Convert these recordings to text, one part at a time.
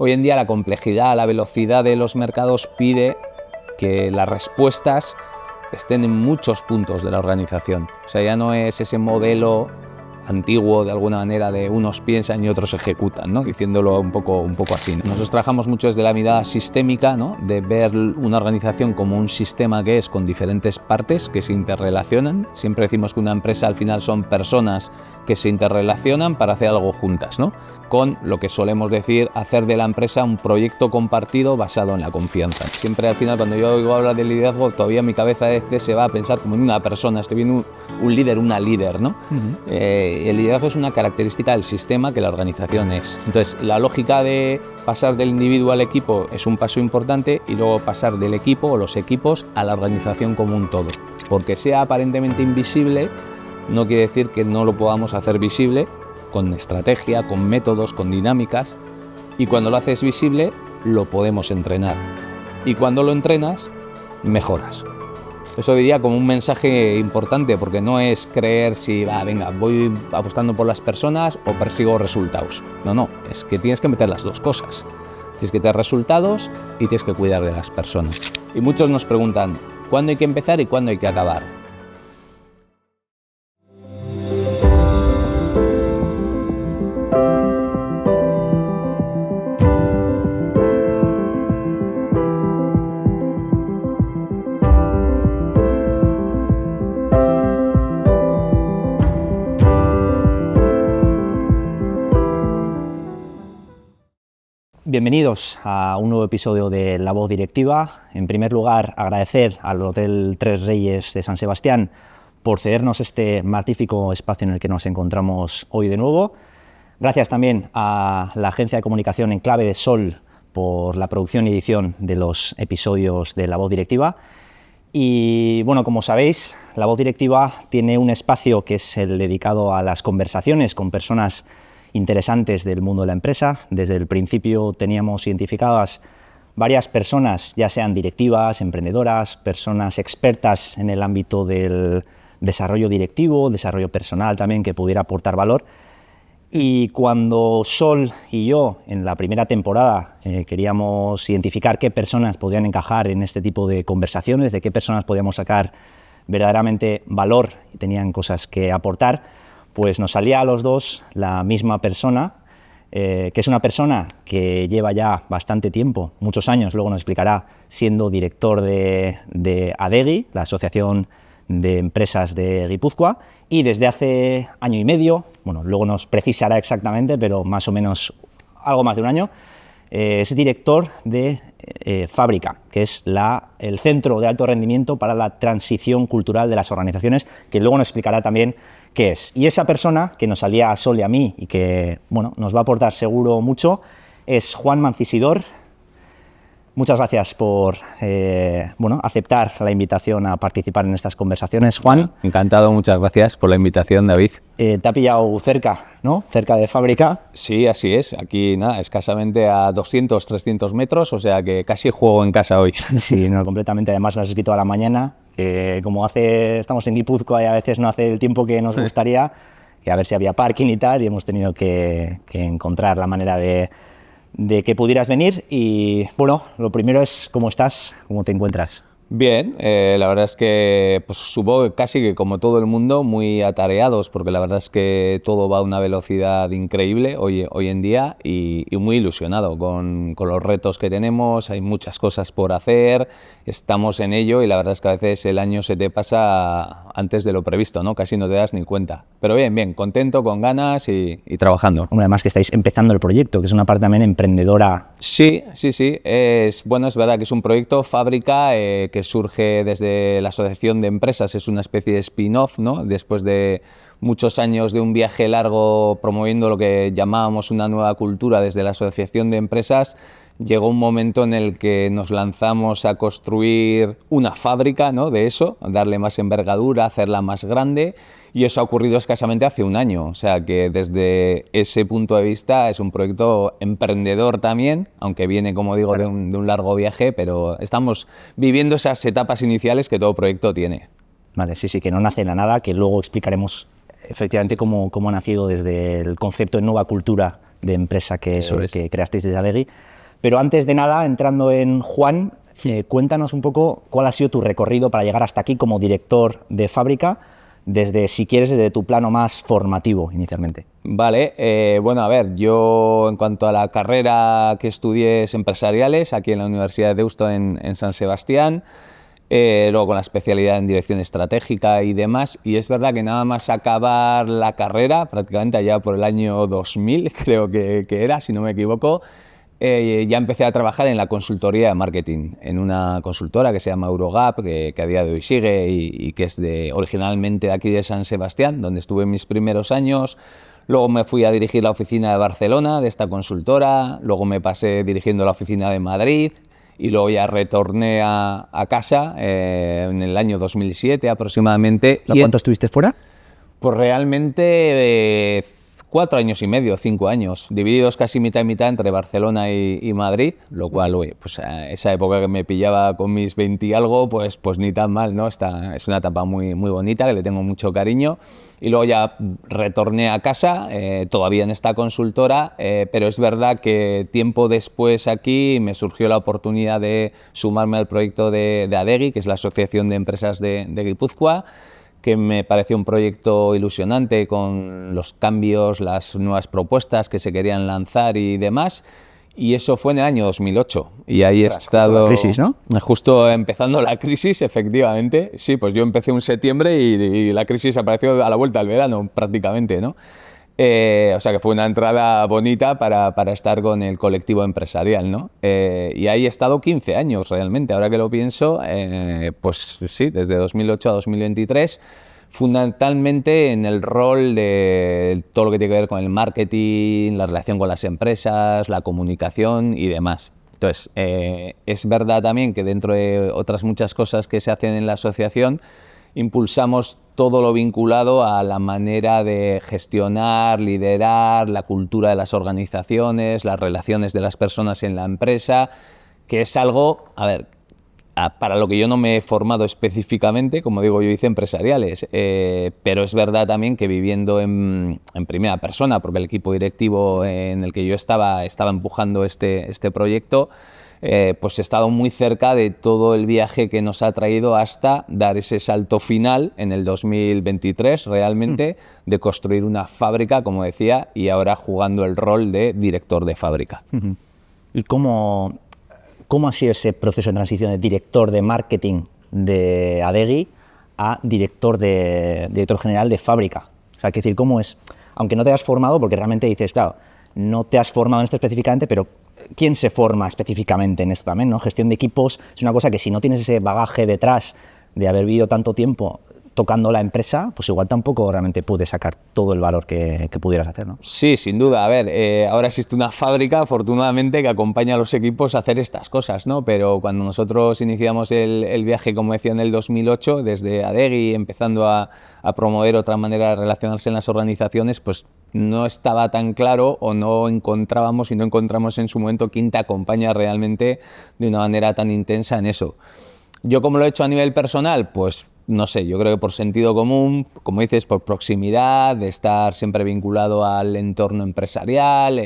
Hoy en día la complejidad, la velocidad de los mercados pide que las respuestas estén en muchos puntos de la organización. O sea, ya no es ese modelo antiguo, de alguna manera, de unos piensan y otros ejecutan, ¿no? Diciéndolo un poco así, ¿no? Nosotros trabajamos mucho desde la mirada sistémica, ¿no? De ver una organización como un sistema que es con diferentes partes que se interrelacionan. Siempre decimos que una empresa al final son personas que se interrelacionan para hacer algo juntas, ¿no? Con lo que solemos decir, hacer de la empresa un proyecto compartido basado en la confianza. Siempre al final, cuando yo oigo hablar de liderazgo, todavía mi cabeza a veces se va a pensar como en una persona, estoy viendo un líder, una líder, ¿no? El liderazgo es una característica del sistema que la organización es. Entonces, la lógica de pasar del individuo al equipo es un paso importante y luego pasar del equipo o los equipos a la organización como un todo. Porque sea aparentemente invisible, no quiere decir que no lo podamos hacer visible con estrategia, con métodos, con dinámicas, y cuando lo haces visible, lo podemos entrenar. Y cuando lo entrenas, mejoras. Eso diría como un mensaje importante, porque no es creer si, venga, voy apostando por las personas o persigo resultados. No, es que tienes que meter las dos cosas. Tienes que tener resultados y tienes que cuidar de las personas. Y muchos nos preguntan, ¿cuándo hay que empezar y cuándo hay que acabar? Bienvenidos a un nuevo episodio de La Voz Directiva. En primer lugar, agradecer al Hotel Tres Reyes de San Sebastián por cedernos este magnífico espacio en el que nos encontramos hoy de nuevo. Gracias también a la agencia de comunicación En Clave de Sol por la producción y edición de los episodios de La Voz Directiva. Y bueno, como sabéis, La Voz Directiva tiene un espacio que es el dedicado a las conversaciones con personas interesantes del mundo de la empresa. Desde el principio teníamos identificadas varias personas, ya sean directivas, emprendedoras, personas expertas en el ámbito del desarrollo directivo, desarrollo personal también, que pudiera aportar valor. Y cuando Sol y yo, en la primera temporada, queríamos identificar qué personas podían encajar en este tipo de conversaciones, de qué personas podíamos sacar verdaderamente valor y tenían cosas que aportar, pues nos salía a los dos la misma persona, que es una persona que lleva ya bastante tiempo, muchos años, luego nos explicará, siendo director de ADEGI, la Asociación de Empresas de Guipúzcoa, y desde hace año y medio, bueno, luego nos precisará exactamente, pero más o menos algo más de un año, es director de Fábrica, que es el centro de alto rendimiento para la transición cultural de las organizaciones, que luego nos explicará también qué es. Y esa persona que nos salía a Sol y a mí y que bueno, nos va a aportar seguro mucho es Juan Mancisidor. Muchas gracias por aceptar la invitación a participar en estas conversaciones, Juan. Encantado, muchas gracias por la invitación, David. Te ha pillado cerca, ¿no? Cerca de Fábrica. Sí, así es. Aquí, nada, escasamente a 200, 300 metros, o sea que casi juego en casa hoy. Sí, no, completamente. Además, me has escrito a la mañana, que como estamos en Guipúzcoa y a veces no hace el tiempo que nos gustaría, que a ver si había parking y tal, y hemos tenido que encontrar la manera de que pudieras venir. Y bueno, lo primero es cómo estás, cómo te encuentras. Bien, la verdad es que pues, supongo que casi que como todo el mundo muy atareados, porque la verdad es que todo va a una velocidad increíble hoy en día y muy ilusionado con los retos que tenemos. Hay muchas cosas por hacer, estamos en ello y la verdad es que a veces el año se te pasa antes de lo previsto, ¿no? Casi no te das ni cuenta. Pero bien, contento, con ganas y trabajando. Hombre, además que estáis empezando el proyecto, que es una parte también emprendedora. Sí. Es verdad que es un proyecto Fábrica que surge desde la Asociación de Empresas, es una especie de spin-off, ¿no? Después de muchos años de un viaje largo promoviendo lo que llamábamos una nueva cultura desde la Asociación de Empresas, llegó un momento en el que nos lanzamos a construir una fábrica, ¿no? De eso, darle más envergadura, hacerla más grande, y eso ha ocurrido escasamente hace un año. O sea que desde ese punto de vista es un proyecto emprendedor también, aunque viene, como digo, de un largo viaje, pero estamos viviendo esas etapas iniciales que todo proyecto tiene. Vale, sí, que no nace de la nada, que luego explicaremos efectivamente cómo ha nacido desde el concepto de nueva cultura de empresa que creasteis desde Adegi. Pero antes de nada, entrando en Juan, cuéntanos un poco cuál ha sido tu recorrido para llegar hasta aquí como director de fábrica, si quieres, desde tu plano más formativo inicialmente. Vale, bueno, a ver, yo en cuanto a la carrera que estudié es empresariales, aquí en la Universidad de Deusto en San Sebastián, luego con la especialidad en dirección estratégica y demás, y es verdad que nada más acabar la carrera, prácticamente allá por el año 2000, creo que era, si no me equivoco, ya empecé a trabajar en la consultoría de marketing, en una consultora que se llama Eurogap, que a día de hoy sigue y que es originalmente de aquí de San Sebastián, donde estuve en mis primeros años. Luego me fui a dirigir la oficina de Barcelona de esta consultora, luego me pasé dirigiendo la oficina de Madrid y luego ya retorné a casa en el año 2007 aproximadamente. ¿Cuánto estuviste fuera? Pues realmente 4 años y medio, 5 años, divididos casi mitad y mitad entre Barcelona y Madrid, lo cual, pues esa época que me pillaba con mis 20 y algo, pues ni tan mal, ¿no? Es una etapa muy bonita, que le tengo mucho cariño. Y luego ya retorné a casa, todavía en esta consultora, pero es verdad que tiempo después aquí me surgió la oportunidad de sumarme al proyecto de Adegi, que es la Asociación de Empresas de Guipúzcoa, que me pareció un proyecto ilusionante con los cambios, las nuevas propuestas que se querían lanzar y demás. Y eso fue en el año 2008. Y ahí he estado... Justo la crisis, ¿no? Justo empezando la crisis, efectivamente. Sí, pues yo empecé en septiembre y la crisis apareció a la vuelta del verano, prácticamente, ¿no? O sea que fue una entrada bonita para estar con el colectivo empresarial, ¿no? Y ahí he estado 15 años realmente, ahora que lo pienso, pues sí, desde 2008 a 2023, fundamentalmente en el rol de todo lo que tiene que ver con el marketing, la relación con las empresas, la comunicación y demás. Entonces, es verdad también que dentro de otras muchas cosas que se hacen en la asociación, impulsamos todo lo vinculado a la manera de gestionar, liderar, la cultura de las organizaciones, las relaciones de las personas en la empresa, que es algo, a ver, para lo que yo no me he formado específicamente, como digo, yo hice empresariales, pero es verdad también que viviendo en primera persona, porque el equipo directivo en el que yo estaba empujando este proyecto, pues he estado muy cerca de todo el viaje que nos ha traído hasta dar ese salto final en el 2023 realmente, de construir una fábrica, como decía, y ahora jugando el rol de director de fábrica. ¿Y cómo ha sido ese proceso de transición de director de marketing de Adegi a director general de fábrica? O sea, decir, ¿cómo es? Aunque no te has formado, porque realmente dices, claro, no te has formado en esto específicamente, pero ¿quién se forma específicamente en esto también, ¿no? Gestión de equipos es una cosa que si no tienes ese bagaje detrás de haber vivido tanto tiempo tocando la empresa, pues igual tampoco realmente puedes sacar todo el valor que pudieras hacer, ¿no? Sí, sin duda. A ver, ahora existe una fábrica, afortunadamente, que acompaña a los equipos a hacer estas cosas, ¿no? Pero cuando nosotros iniciamos el viaje, como decía, en el 2008, desde Adegi, empezando a promover otra manera de relacionarse en las organizaciones, pues no estaba tan claro o no encontramos en su momento quién te acompaña realmente de una manera tan intensa en eso. Yo, ¿cómo lo he hecho a nivel personal? Pues no sé, yo creo que por sentido común, como dices, por proximidad, de estar siempre vinculado al entorno empresarial,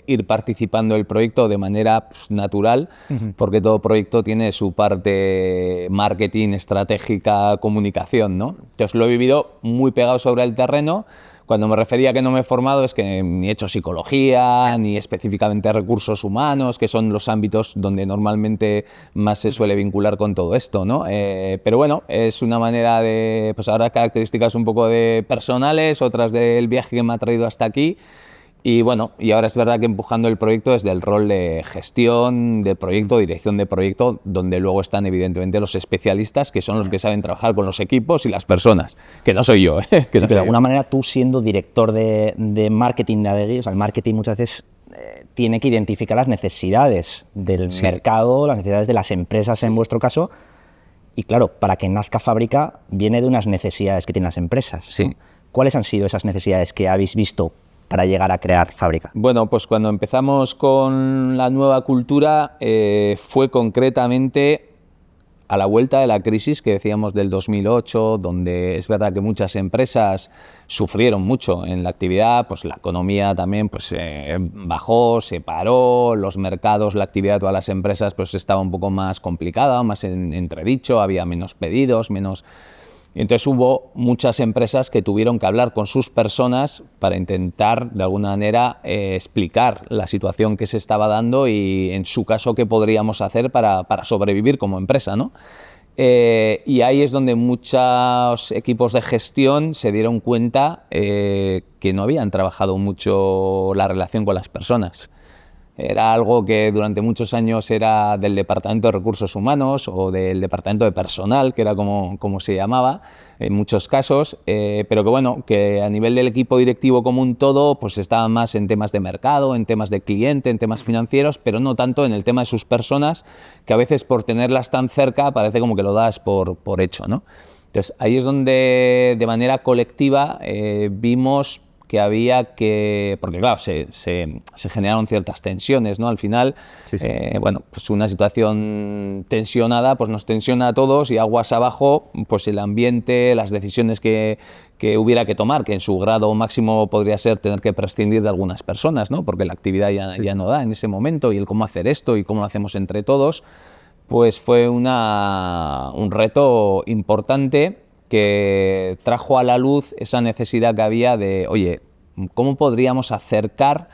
ir participando del proyecto de manera natural, porque todo proyecto tiene su parte marketing, estratégica, comunicación, ¿no? Entonces lo he vivido muy pegado sobre el terreno. Cuando me refería a que no me he formado es que ni he hecho psicología, ni específicamente recursos humanos, que son los ámbitos donde normalmente más se suele vincular con todo esto, ¿no? Pero bueno, es una manera de, pues ahora características un poco de personales, otras del viaje que me ha traído hasta aquí. Y bueno, y ahora es verdad que empujando el proyecto desde el rol de gestión de proyecto, dirección de proyecto, donde luego están evidentemente los especialistas, que son los que saben trabajar con los equipos y las personas, que no soy yo. Que sí, no pero de alguna yo. manera tú siendo director de marketing de Adegi, o sea, el marketing muchas veces tiene que identificar las necesidades del mercado, las necesidades de las empresas en vuestro caso, y claro, para que nazca fábrica viene de unas necesidades que tienen las empresas, ¿no? Sí. ¿Cuáles han sido esas necesidades que habéis visto para llegar a crear fábrica? Bueno, pues cuando empezamos con la nueva cultura fue concretamente a la vuelta de la crisis que decíamos del 2008, donde es verdad que muchas empresas sufrieron mucho en la actividad, pues la economía también pues, bajó, se paró, los mercados, la actividad de todas las empresas pues estaba un poco más complicada, más en entredicho, había menos pedidos, menos... Entonces hubo muchas empresas que tuvieron que hablar con sus personas para intentar, de alguna manera, explicar la situación que se estaba dando y, en su caso, qué podríamos hacer para sobrevivir como empresa, ¿no? Y ahí es donde muchos equipos de gestión se dieron cuenta que no habían trabajado mucho la relación con las personas. Era algo que durante muchos años era del Departamento de Recursos Humanos o del Departamento de Personal, que era como se llamaba en muchos casos, pero que bueno, que a nivel del equipo directivo como un todo, pues estaba más en temas de mercado, en temas de cliente, en temas financieros, pero no tanto en el tema de sus personas, que a veces por tenerlas tan cerca parece como que lo das por hecho, ¿no? Entonces ahí es donde de manera colectiva vimos que había que, porque claro, se generaron ciertas tensiones, ¿no? Al final, sí. Bueno, pues una situación tensionada, pues nos tensiona a todos y aguas abajo, pues el ambiente, las decisiones que hubiera que tomar, que en su grado máximo podría ser tener que prescindir de algunas personas, ¿no? Porque la actividad ya no da en ese momento, y el cómo hacer esto y cómo lo hacemos entre todos, pues fue un reto importante que trajo a la luz esa necesidad que había de, oye, ¿cómo podríamos acercar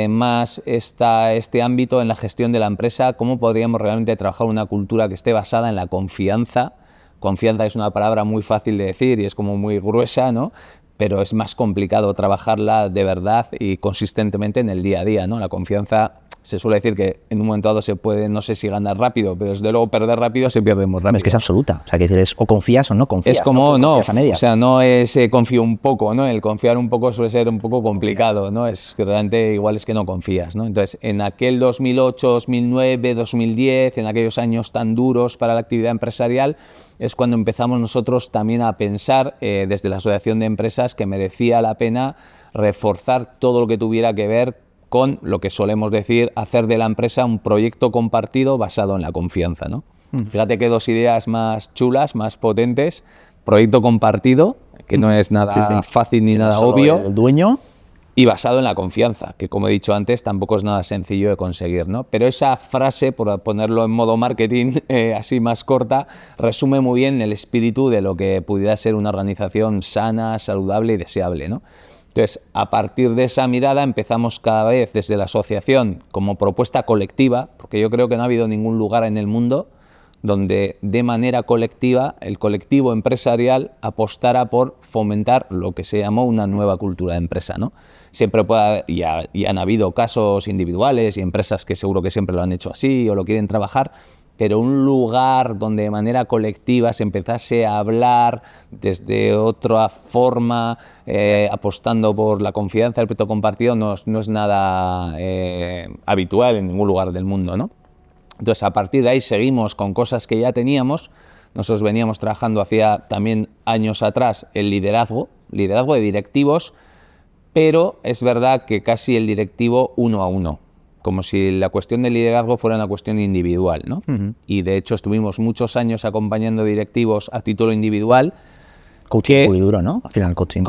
más este ámbito en la gestión de la empresa? ¿Cómo podríamos realmente trabajar una cultura que esté basada en la confianza? Confianza es una palabra muy fácil de decir y es como muy gruesa, ¿no? Pero es más complicado trabajarla de verdad y consistentemente en el día a día, ¿no? La confianza, se suele decir que en un momento dado se puede, no sé si ganar rápido, pero desde luego perder rápido se pierde muy rápido. Es que es absoluta, o sea, que es o confías o no confías. Es como, no, a medias. O sea, no es confío un poco, ¿no? El confiar un poco suele ser un poco complicado, ¿no? Es que realmente igual es que no confías, ¿no? Entonces, en aquel 2008, 2009, 2010, en aquellos años tan duros para la actividad empresarial, es cuando empezamos nosotros también a pensar desde la Asociación de Empresas que merecía la pena reforzar todo lo que tuviera que ver con lo que solemos decir, hacer de la empresa un proyecto compartido basado en la confianza, ¿no? Fíjate que dos ideas más chulas, más potentes: proyecto compartido, que no es nada fácil ni nada obvio, el dueño, y basado en la confianza, que como he dicho antes tampoco es nada sencillo de conseguir, ¿no? Pero esa frase, por ponerlo en modo marketing así más corta, resume muy bien el espíritu de lo que pudiera ser una organización sana, saludable y deseable, ¿no? Entonces, a partir de esa mirada empezamos cada vez desde la asociación como propuesta colectiva, porque yo creo que no ha habido ningún lugar en el mundo donde de manera colectiva el colectivo empresarial apostara por fomentar lo que se llamó una nueva cultura de empresa, ¿no? Siempre y han habido casos individuales y empresas que seguro que siempre lo han hecho así o lo quieren trabajar, pero un lugar donde de manera colectiva se empezase a hablar desde otra forma, apostando por la confianza, el proyecto compartido, no es nada habitual en ningún lugar del mundo, ¿no? Entonces, a partir de ahí seguimos con cosas que ya teníamos. Nosotros veníamos trabajando hacía también años atrás el liderazgo de directivos, pero es verdad que casi el directivo uno a uno, como si la cuestión del liderazgo fuera una cuestión individual, ¿no? Y de hecho estuvimos muchos años acompañando directivos a título individual. Coaching puro y duro, ¿no? Al final coaching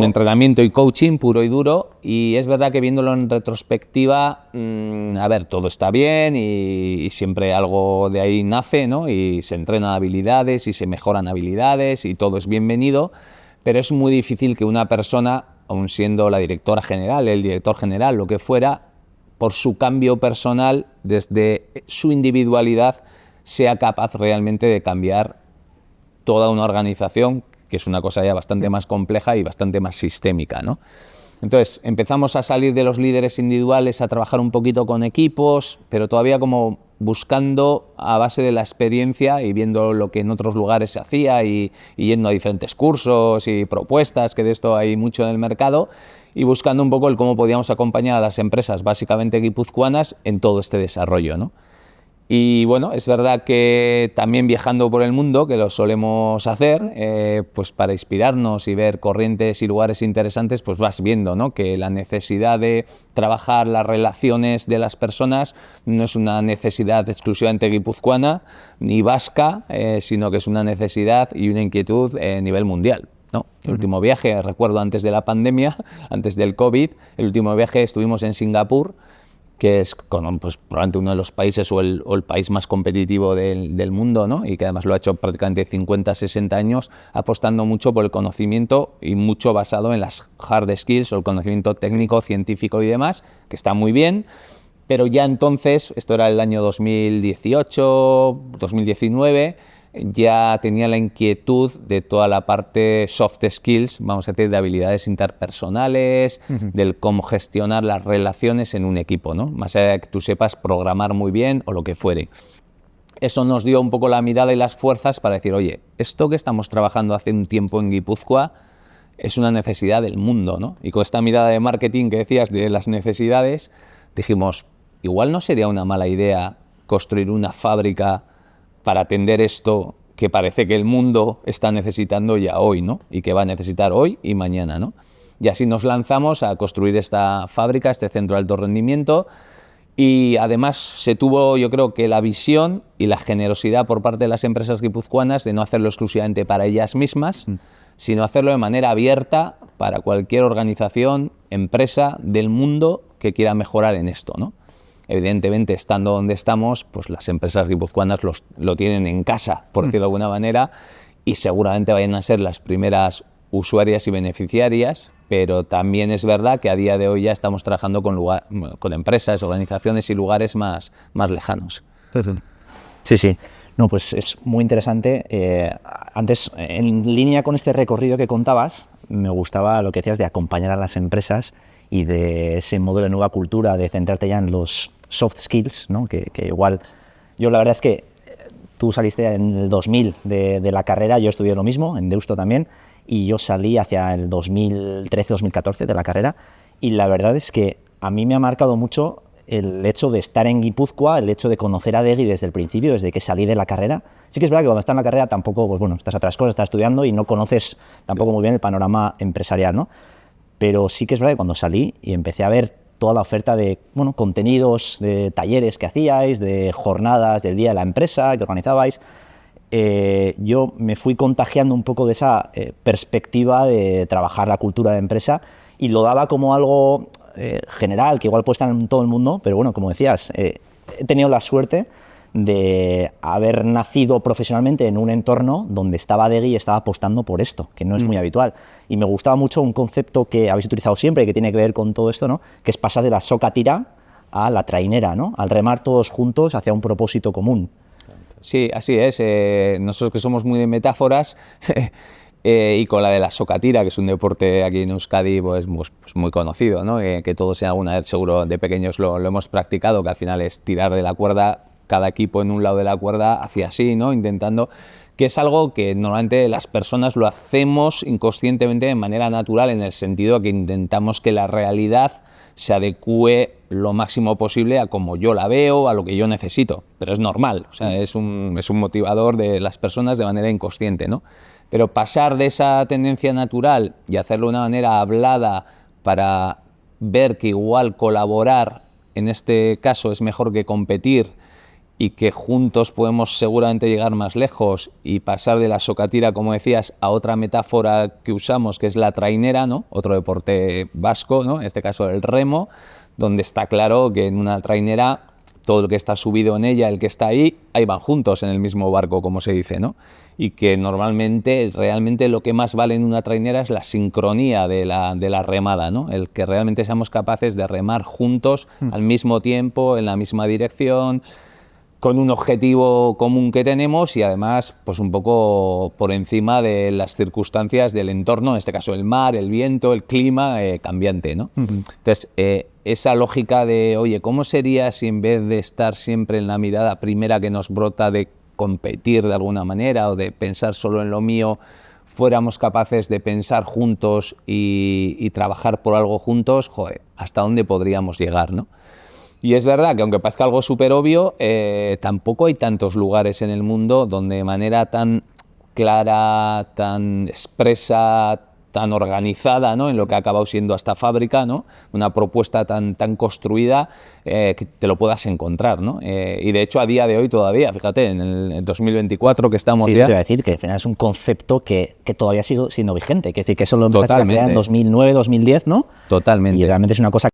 entrenamiento y coaching puro y duro. Y es verdad que viéndolo en retrospectiva, a ver, todo está bien y siempre algo de ahí nace, ¿no? Y se entrenan habilidades y se mejoran habilidades y todo es bienvenido, pero es muy difícil que una persona, aun siendo la directora general, el director general, lo que fuera, por su cambio personal, desde su individualidad, sea capaz realmente de cambiar toda una organización, que es una cosa ya bastante más compleja y bastante más sistémica, ¿no? Entonces, empezamos a salir de los líderes individuales, a trabajar un poquito con equipos, pero todavía como buscando a base de la experiencia y viendo lo que en otros lugares se hacía y yendo a diferentes cursos y propuestas, que de esto hay mucho en el mercado, y buscando un poco el cómo podíamos acompañar a las empresas, básicamente guipuzcoanas, en todo este desarrollo, ¿no? Y bueno, es verdad que también viajando por el mundo, que lo solemos hacer, pues para inspirarnos y ver corrientes y lugares interesantes, pues vas viendo, ¿no?, que la necesidad de trabajar las relaciones de las personas no es una necesidad exclusivamente guipuzcoana ni vasca, sino que es una necesidad y una inquietud a nivel mundial, ¿no? El último viaje, recuerdo antes de la pandemia, antes del COVID, el último viaje estuvimos en Singapur, que es pues, probablemente uno de los países o el país más competitivo del mundo, ¿no? Y que además lo ha hecho prácticamente 50, 60 años, apostando mucho por el conocimiento y mucho basado en las hard skills o el conocimiento técnico, científico y demás, que está muy bien, pero ya entonces, esto era el año 2018, 2019, ya tenía la inquietud de toda la parte soft skills, vamos a decir, de habilidades interpersonales, del cómo gestionar las relaciones en un equipo, ¿no? Más allá de que tú sepas programar muy bien o lo que fuere. Eso nos dio un poco la mirada y las fuerzas para decir, oye, esto que estamos trabajando hace un tiempo en Guipúzcoa es una necesidad del mundo, ¿no? Y con esta mirada de marketing que decías de las necesidades, dijimos, igual no sería una mala idea construir una fábrica para atender esto que parece que el mundo está necesitando ya hoy, ¿no? Y que va a necesitar hoy y mañana, ¿no? Y así nos lanzamos a construir esta fábrica, este centro de alto rendimiento, y además se tuvo, yo creo que la visión y la generosidad por parte de las empresas guipuzcoanas de no hacerlo exclusivamente para ellas mismas, sino hacerlo de manera abierta para cualquier organización, empresa del mundo que quiera mejorar en esto, ¿no? Evidentemente, estando donde estamos, pues las empresas guipuzcoanas lo tienen en casa, por decirlo de alguna manera, y seguramente vayan a ser las primeras usuarias y beneficiarias, pero también es verdad que a día de hoy ya estamos trabajando con empresas, organizaciones y lugares más lejanos. Sí, sí. No, pues es muy interesante. Antes, en línea con este recorrido que contabas, me gustaba lo que decías de acompañar a las empresas y de ese modelo de nueva cultura, de centrarte ya en los soft skills, ¿no? Que igual, yo la verdad es que tú saliste en el 2000 de la carrera, yo estudié lo mismo, en Deusto también, y yo salí hacia el 2013-2014 de la carrera, y la verdad es que a mí me ha marcado mucho el hecho de estar en Guipúzcoa, el hecho de conocer a Degui desde el principio, desde que salí de la carrera. Sí que es verdad que cuando estás en la carrera tampoco, pues bueno, estás a otras cosas, estás estudiando y no conoces tampoco muy bien el panorama empresarial, ¿no? Pero sí que es verdad que cuando salí y empecé a ver toda la oferta de, bueno, contenidos, de talleres que hacíais, de jornadas del día de la empresa que organizabais, yo me fui contagiando un poco de esa perspectiva de trabajar la cultura de empresa y lo daba como algo general, que igual puede estar en todo el mundo, pero bueno, como decías, he tenido la suerte de haber nacido profesionalmente en un entorno donde estaba Degui y estaba apostando por esto, que no es muy habitual. Y me gustaba mucho un concepto que habéis utilizado siempre y que tiene que ver con todo esto, ¿no? Que es pasar de la socatira a la trainera, ¿no? Al remar todos juntos hacia un propósito común. Sí, así es. Nosotros que somos muy de metáforas y con la de la socatira, que es un deporte aquí en Euskadi pues muy conocido, ¿no? Que todos alguna vez seguro de pequeños lo hemos practicado, que al final es tirar de la cuerda, cada equipo en un lado de la cuerda hacia así, ¿no? Intentando, que es algo que normalmente las personas lo hacemos inconscientemente de manera natural, en el sentido que intentamos que la realidad se adecue lo máximo posible a como yo la veo, a lo que yo necesito, pero es normal, o sea, es un motivador de las personas de manera inconsciente, ¿no? Pero pasar de esa tendencia natural y hacerlo de una manera hablada para ver que igual colaborar, en este caso, es mejor que competir, y que juntos podemos seguramente llegar más lejos, y pasar de la socatira, como decías, a otra metáfora que usamos, que es la trainera, ¿no? Otro deporte vasco, ¿no? En este caso el remo, donde está claro que en una trainera todo el que está subido en ella, el que está ahí van juntos en el mismo barco, como se dice, ¿no? Y que normalmente, realmente lo que más vale en una trainera es la sincronía de la remada, ¿no? El que realmente seamos capaces de remar juntos al mismo tiempo, en la misma dirección, con un objetivo común que tenemos, y además pues un poco por encima de las circunstancias del entorno, en este caso el mar, el viento, el clima cambiante, ¿no? Entonces, esa lógica de, oye, ¿cómo sería si en vez de estar siempre en la mirada primera que nos brota de competir de alguna manera o de pensar solo en lo mío, fuéramos capaces de pensar juntos y trabajar por algo juntos? Joder, ¿hasta dónde podríamos llegar, no? Y es verdad que aunque parezca algo súper obvio, tampoco hay tantos lugares en el mundo donde de manera tan clara, tan expresa, tan organizada, ¿no? En lo que ha acabado siendo esta fábrica, ¿no? Una propuesta tan construida que te lo puedas encontrar, ¿no? Y de hecho a día de hoy todavía, fíjate, en el 2024 que estamos sí, ya... Sí, te iba a decir que al final es un concepto que todavía sigue siendo vigente, es decir, que eso lo empezaste a crear en 2009, 2010, ¿no? Totalmente. Y realmente es una cosa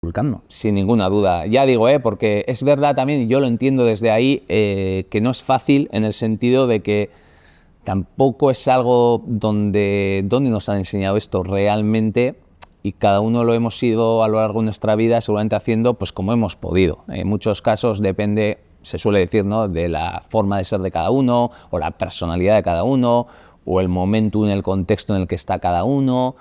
Vulcano. Sin ninguna duda. Ya digo, porque es verdad también, y yo lo entiendo desde ahí, que no es fácil en el sentido de que tampoco es algo donde nos han enseñado esto realmente, y cada uno lo hemos ido a lo largo de nuestra vida seguramente haciendo pues como hemos podido. En muchos casos depende, se suele decir, ¿no?, de la forma de ser de cada uno, o la personalidad de cada uno, o el momento en el contexto en el que está cada uno,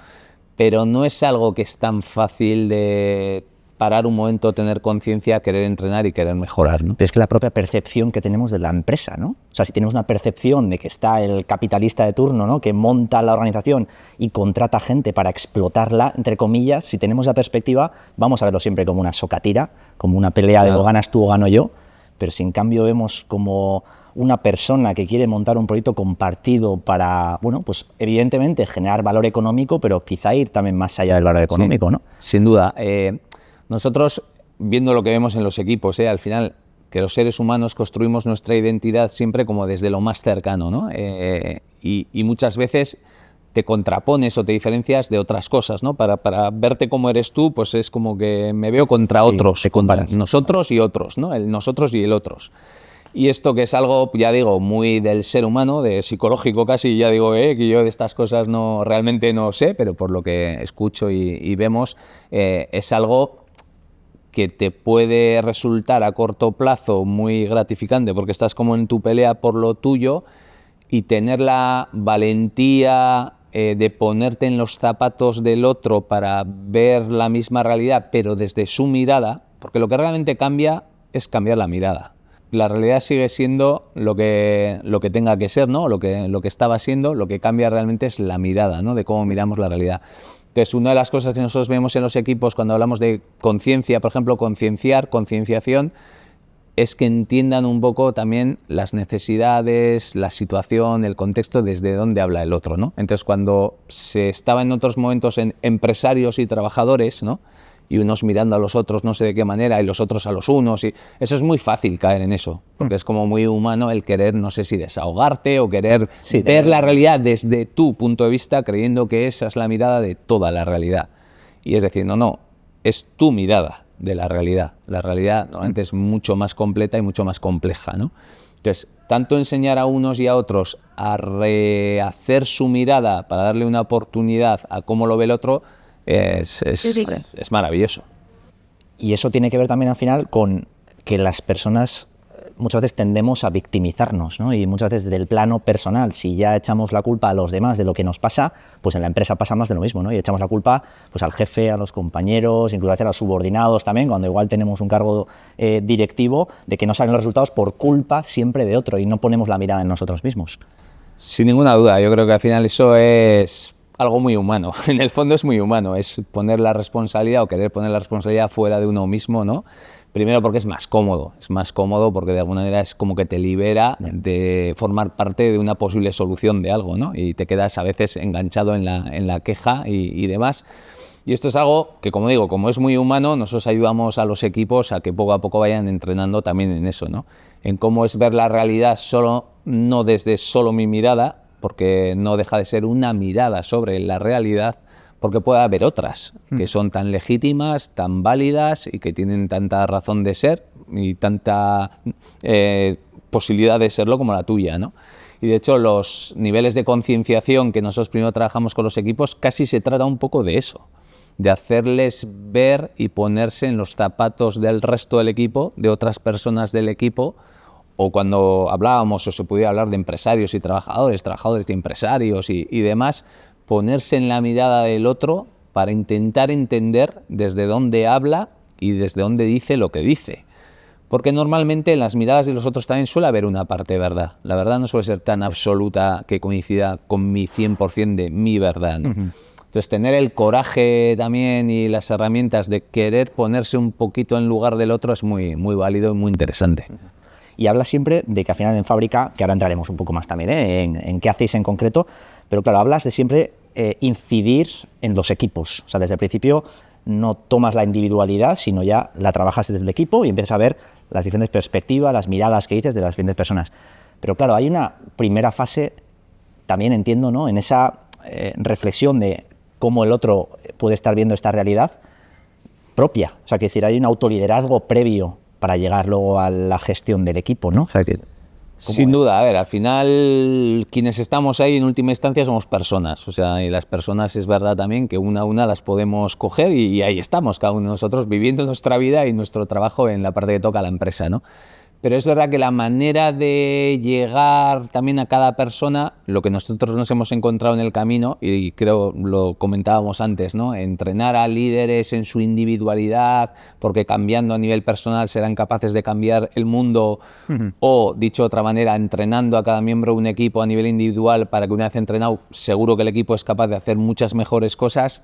pero no es algo que es tan fácil de parar un momento, tener conciencia, querer entrenar y querer mejorar, ¿no? Pero es que la propia percepción que tenemos de la empresa, ¿no? O sea, si tenemos una percepción de que está el capitalista de turno, ¿no?, que monta la organización y contrata gente para explotarla, entre comillas, si tenemos esa perspectiva, vamos a verlo siempre como una socatira, como una pelea de o ganas tú o gano yo, pero si en cambio vemos como una persona que quiere montar un proyecto compartido para, bueno, pues evidentemente generar valor económico, pero quizá ir también más allá del valor económico, sí, ¿no? Sin duda. Nosotros, viendo lo que vemos en los equipos, al final, que los seres humanos construimos nuestra identidad siempre como desde lo más cercano, ¿no? Y muchas veces te contrapones o te diferencias de otras cosas, ¿no? Para verte como eres tú, pues es como que me veo contra otros, contra nosotros y otros, ¿no? El nosotros y el otros. Y esto que es algo, ya digo, muy del ser humano, de psicológico casi, ya digo, que yo de estas cosas no realmente no sé, pero por lo que escucho y vemos, es algo que te puede resultar a corto plazo muy gratificante porque estás como en tu pelea por lo tuyo, y tener la valentía de ponerte en los zapatos del otro para ver la misma realidad pero desde su mirada, porque lo que realmente cambia es cambiar la mirada. La realidad sigue siendo lo que tenga que ser, ¿no? Lo que estaba siendo, lo que cambia realmente es la mirada, ¿no?, de cómo miramos la realidad. Entonces, una de las cosas que nosotros vemos en los equipos cuando hablamos de conciencia, por ejemplo, concienciación, es que entiendan un poco también las necesidades, la situación, el contexto desde donde habla el otro, ¿no? Entonces, cuando se estaba en otros momentos en empresarios y trabajadores, ¿no?, y unos mirando a los otros no sé de qué manera y los otros a los unos, y eso es muy fácil caer en eso, porque es como muy humano el querer, no sé si desahogarte o querer ver la realidad desde tu punto de vista, creyendo que esa es la mirada de toda la realidad. Y es decir, no, es tu mirada de la realidad. La realidad normalmente es mucho más completa y mucho más compleja, ¿no? Entonces, tanto enseñar a unos y a otros a rehacer su mirada para darle una oportunidad a cómo lo ve el otro, es maravilloso. Y eso tiene que ver también al final con que las personas muchas veces tendemos a victimizarnos, ¿no? Y muchas veces desde el plano personal, si ya echamos la culpa a los demás de lo que nos pasa, pues en la empresa pasa más de lo mismo, ¿no? Y echamos la culpa pues al jefe, a los compañeros, incluso a los subordinados también, cuando igual tenemos un cargo directivo, de que no salen los resultados por culpa siempre de otro y no ponemos la mirada en nosotros mismos. Sin ninguna duda, yo creo que al final eso es algo muy humano, en el fondo es muy humano, es poner la responsabilidad o querer poner la responsabilidad fuera de uno mismo, ¿no? Primero porque es más cómodo porque de alguna manera es como que te libera de formar parte de una posible solución de algo, ¿no? Y te quedas a veces enganchado en la queja y demás. Y esto es algo que, como digo, como es muy humano, nosotros ayudamos a los equipos a que poco a poco vayan entrenando también en eso, ¿no? En cómo es ver la realidad no desde solo mi mirada, porque no deja de ser una mirada sobre la realidad, porque puede haber otras que son tan legítimas, tan válidas y que tienen tanta razón de ser y tanta posibilidad de serlo como la tuya, ¿no? Y de hecho los niveles de concienciación que nosotros primero trabajamos con los equipos casi se trata un poco de eso, de hacerles ver y ponerse en los zapatos del resto del equipo, de otras personas del equipo, o cuando hablábamos o se podía hablar de empresarios y trabajadores y empresarios y demás, ponerse en la mirada del otro para intentar entender desde dónde habla y desde dónde dice lo que dice. Porque normalmente en las miradas de los otros también suele haber una parte de verdad. La verdad no suele ser tan absoluta que coincida con mi 100% de mi verdad, ¿no? Entonces, tener el coraje también y las herramientas de querer ponerse un poquito en lugar del otro es muy, muy válido y muy interesante. Y hablas siempre de que al final en fábrica, que ahora entraremos un poco más también en qué hacéis en concreto, pero claro, hablas de siempre incidir en los equipos. O sea, desde el principio no tomas la individualidad, sino ya la trabajas desde el equipo y empiezas a ver las diferentes perspectivas, las miradas que dices de las diferentes personas. Pero claro, hay una primera fase, también entiendo, ¿no?, en esa reflexión de cómo el otro puede estar viendo esta realidad propia. O sea, que decir, hay un autoliderazgo previo para llegar luego a la gestión del equipo, ¿no? O sea, que, sin duda, a ver, al final quienes estamos ahí en última instancia somos personas, o sea, y las personas es verdad también que una a una las podemos coger y ahí estamos, cada uno de nosotros viviendo nuestra vida y nuestro trabajo en la parte que toca a la empresa, ¿no? Pero es verdad que la manera de llegar también a cada persona, lo que nosotros nos hemos encontrado en el camino, y creo lo comentábamos antes, ¿no?, entrenar a líderes en su individualidad, porque cambiando a nivel personal serán capaces de cambiar el mundo, o, dicho de otra manera, entrenando a cada miembro de un equipo a nivel individual para que una vez entrenado, seguro que el equipo es capaz de hacer muchas mejores cosas.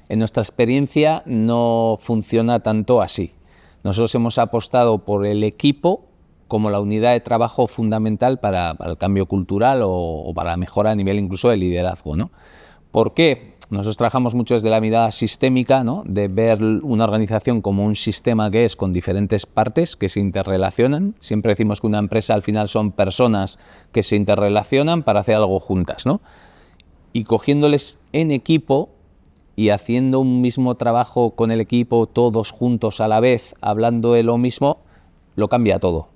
En nuestra experiencia no funciona tanto así. Nosotros hemos apostado por el equipo como la unidad de trabajo fundamental para el cambio cultural o para la mejora a nivel incluso de liderazgo, ¿no? ¿Por qué? Nosotros trabajamos mucho desde la mirada sistémica, ¿no?, de ver una organización como un sistema que es con diferentes partes que se interrelacionan. Siempre decimos que una empresa al final son personas que se interrelacionan para hacer algo juntas, ¿no? Y cogiéndoles en equipo y haciendo un mismo trabajo con el equipo, todos juntos a la vez, hablando de lo mismo, lo cambia todo.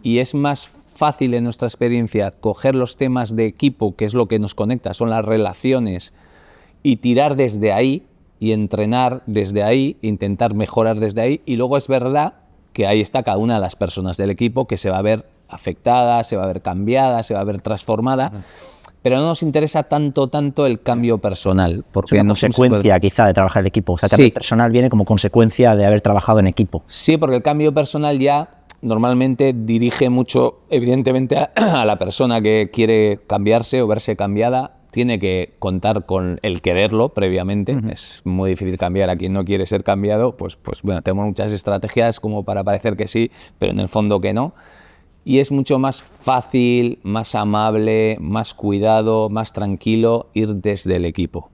Y es más fácil en nuestra experiencia coger los temas de equipo, que es lo que nos conecta, son las relaciones, y tirar desde ahí y entrenar desde ahí, intentar mejorar desde ahí. Y luego es verdad que ahí está cada una de las personas del equipo que se va a ver afectada, se va a ver cambiada, se va a ver transformada. Pero no nos interesa tanto el cambio personal. Porque es una consecuencia quizá de trabajar en equipo. O sea, el cambio personal viene como consecuencia de haber trabajado en equipo. Sí, porque el cambio personal ya normalmente dirige mucho, evidentemente, a la persona que quiere cambiarse o verse cambiada. Tiene que contar con el quererlo previamente. Es muy difícil cambiar a quien no quiere ser cambiado. Pues bueno, tenemos muchas estrategias como para parecer que sí, pero en el fondo que no. Y es mucho más fácil, más amable, más cuidado, más tranquilo ir desde el equipo.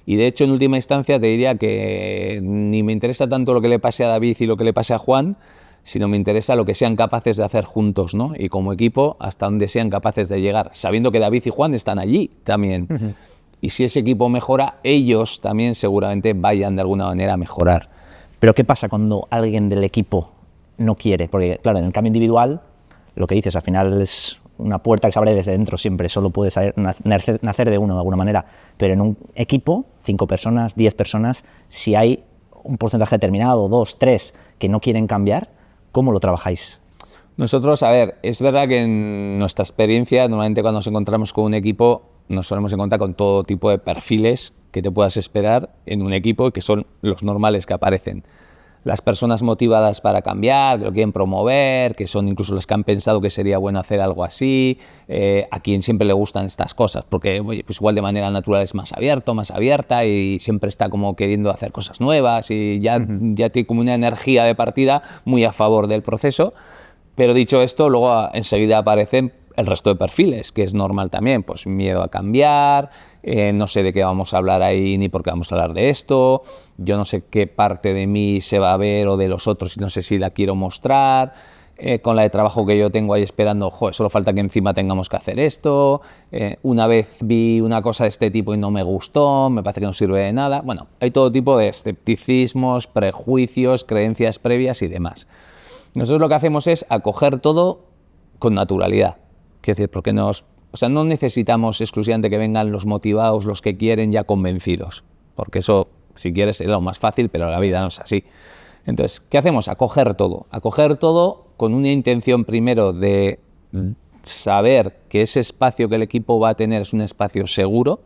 Y de hecho, en última instancia, te diría que ni me interesa tanto lo que le pase a David y lo que le pase a Juan, sino me interesa lo que sean capaces de hacer juntos, ¿no? Y como equipo, hasta donde sean capaces de llegar, sabiendo que David y Juan están allí también. Y si ese equipo mejora, ellos también seguramente vayan de alguna manera a mejorar. Pero ¿qué pasa cuando alguien del equipo no quiere? Porque, claro, en el cambio individual, lo que dices, al final es una puerta que se abre desde dentro siempre, solo puede nacer de uno de alguna manera. Pero en un equipo, 5 personas, 10 personas, si hay un porcentaje determinado, 2, 3, que no quieren cambiar, ¿cómo lo trabajáis? Nosotros, a ver, es verdad que en nuestra experiencia, normalmente cuando nos encontramos con un equipo, nos solemos encontrar con todo tipo de perfiles que te puedas esperar en un equipo, que son los normales que aparecen. Las personas motivadas para cambiar, que lo quieren promover, que son incluso los que han pensado que sería bueno hacer algo así, a quien siempre le gustan estas cosas, porque oye, pues igual de manera natural es más abierto, más abierta y siempre está como queriendo hacer cosas nuevas y ya tiene como una energía de partida muy a favor del proceso. Pero dicho esto, luego enseguida aparecen el resto de perfiles, que es normal también, pues miedo a cambiar, no sé de qué vamos a hablar ahí ni por qué vamos a hablar de esto, yo no sé qué parte de mí se va a ver o de los otros y no sé si la quiero mostrar, con la de trabajo que yo tengo ahí esperando, joder, solo falta que encima tengamos que hacer esto, una vez vi una cosa de este tipo y no me gustó, me parece que no sirve de nada. Bueno, hay todo tipo de escepticismos, prejuicios, creencias previas y demás. Nosotros lo que hacemos es acoger todo con naturalidad. Quiero decir, porque no necesitamos exclusivamente que vengan los motivados, los que quieren ya convencidos, porque eso, si quieres, es lo más fácil, pero la vida no es así. Entonces, ¿qué hacemos? Acoger todo con una intención primero de saber que ese espacio que el equipo va a tener es un espacio seguro,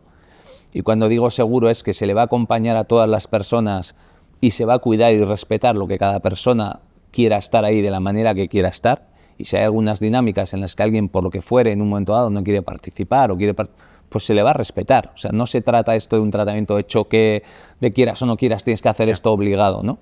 y cuando digo seguro es que se le va a acompañar a todas las personas y se va a cuidar y respetar lo que cada persona quiera estar ahí de la manera que quiera estar. Y si hay algunas dinámicas en las que alguien, por lo que fuere, en un momento dado no quiere participar o quiere pues se le va a respetar. O sea, no se trata esto de un tratamiento de choque, de quieras o no quieras, tienes que hacer esto obligado, ¿no?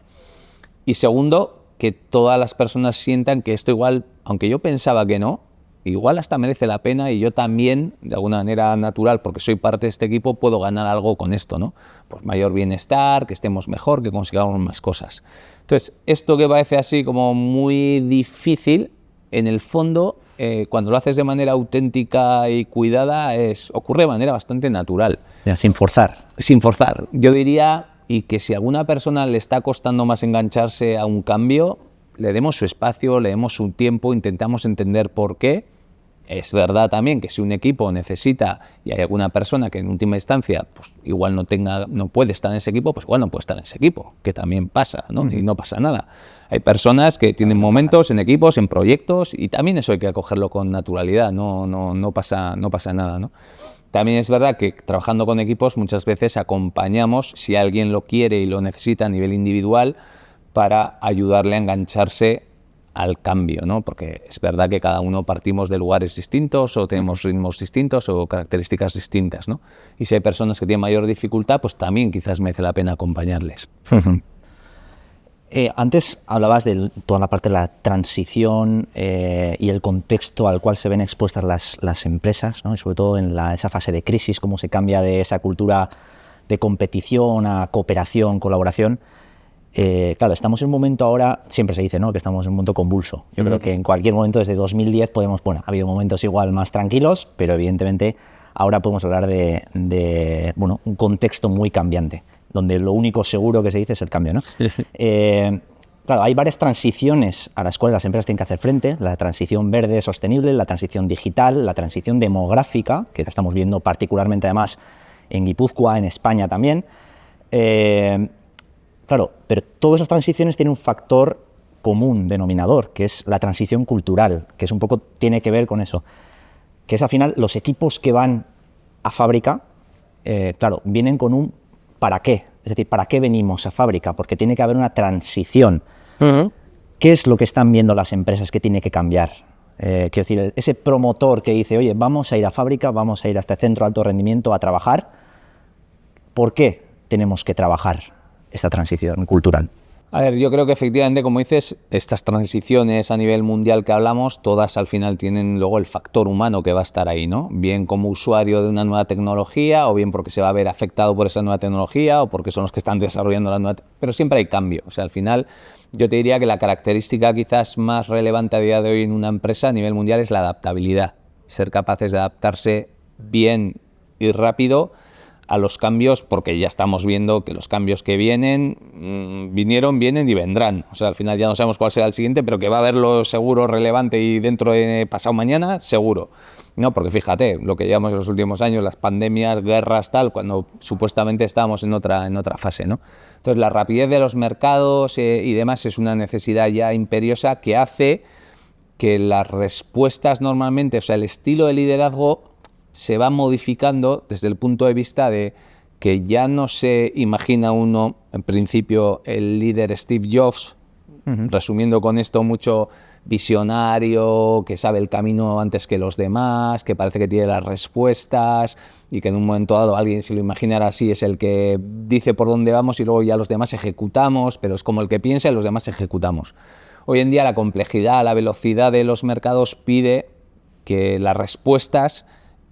Y segundo, que todas las personas sientan que esto igual, aunque yo pensaba que no, igual hasta merece la pena y yo también, de alguna manera natural, porque soy parte de este equipo, puedo ganar algo con esto, ¿no? Pues mayor bienestar, que estemos mejor, que consigamos más cosas. Entonces, esto que parece así como muy difícil, en el fondo, cuando lo haces de manera auténtica y cuidada, ocurre de manera bastante natural. Ya, sin forzar. Sin forzar. Yo diría, y que si a alguna persona le está costando más engancharse a un cambio, le demos su espacio, le demos su tiempo, intentamos entender por qué. Es verdad también que si un equipo necesita y hay alguna persona que en última instancia pues igual no puede estar en ese equipo, pues igual no puede estar en ese equipo, que también pasa, ¿no? Y no pasa nada. Hay personas que tienen momentos en equipos, en proyectos, y también eso hay que acogerlo con naturalidad, no pasa nada, ¿no? También es verdad que trabajando con equipos muchas veces acompañamos, si alguien lo quiere y lo necesita a nivel individual, para ayudarle a engancharse al cambio, ¿no? Porque es verdad que cada uno partimos de lugares distintos o tenemos ritmos distintos o características distintas, ¿no? Y si hay personas que tienen mayor dificultad, pues también quizás merece la pena acompañarles. Antes hablabas de toda la parte de la transición y el contexto al cual se ven expuestas las empresas, ¿no? Y sobre todo en esa fase de crisis, cómo se cambia de esa cultura de competición a cooperación, colaboración. Claro, estamos en un momento ahora, siempre se dice, ¿no?, que estamos en un momento convulso. Yo creo que en cualquier momento desde 2010 podemos, bueno, ha habido momentos igual más tranquilos, pero evidentemente ahora podemos hablar de bueno, un contexto muy cambiante, donde lo único seguro que se dice es el cambio, ¿no? Claro, hay varias transiciones a las cuales las empresas tienen que hacer frente: la transición verde sostenible, la transición digital, la transición demográfica, que la estamos viendo particularmente además en Guipúzcoa, en España también. Claro, pero todas esas transiciones tienen un factor común denominador, que es la transición cultural, que es un poco, tiene que ver con eso, que es al final los equipos que van a fábrica, claro, vienen con un ¿para qué? Es decir, ¿para qué venimos a fábrica? Porque tiene que haber una transición. ¿Qué es lo que están viendo las empresas que tiene que cambiar? Quiero decir, ese promotor que dice, oye, vamos a ir a fábrica, vamos a ir a este centro de alto rendimiento a trabajar, ¿por qué tenemos que trabajar esta transición cultural? A ver, yo creo que efectivamente, como dices, estas transiciones a nivel mundial que hablamos, todas al final tienen luego el factor humano que va a estar ahí, ¿no? Bien como usuario de una nueva tecnología, o bien porque se va a ver afectado por esa nueva tecnología, o porque son los que están desarrollando la nueva pero siempre hay cambio. O sea, al final yo te diría que la característica quizás más relevante a día de hoy en una empresa a nivel mundial es la adaptabilidad. Ser capaces de adaptarse bien y rápido a los cambios, porque ya estamos viendo que los cambios que vienen, vienen y vendrán. O sea, al final ya no sabemos cuál será el siguiente, pero que va a haberlo seguro, relevante y dentro de pasado mañana, seguro. No, porque fíjate, lo que llevamos en los últimos años, las pandemias, guerras, tal, cuando supuestamente estábamos en otra fase, ¿no? Entonces, la rapidez de los mercados y demás es una necesidad ya imperiosa que hace que las respuestas normalmente, o sea, el estilo de liderazgo se va modificando desde el punto de vista de que ya no se imagina uno, en principio, el líder Steve Jobs, resumiendo con esto mucho, visionario, que sabe el camino antes que los demás, que parece que tiene las respuestas y que en un momento dado alguien, si lo imaginara así, es el que dice por dónde vamos y luego ya los demás ejecutamos, pero es como el que piensa y los demás ejecutamos. Hoy en día la complejidad, la velocidad de los mercados pide que las respuestas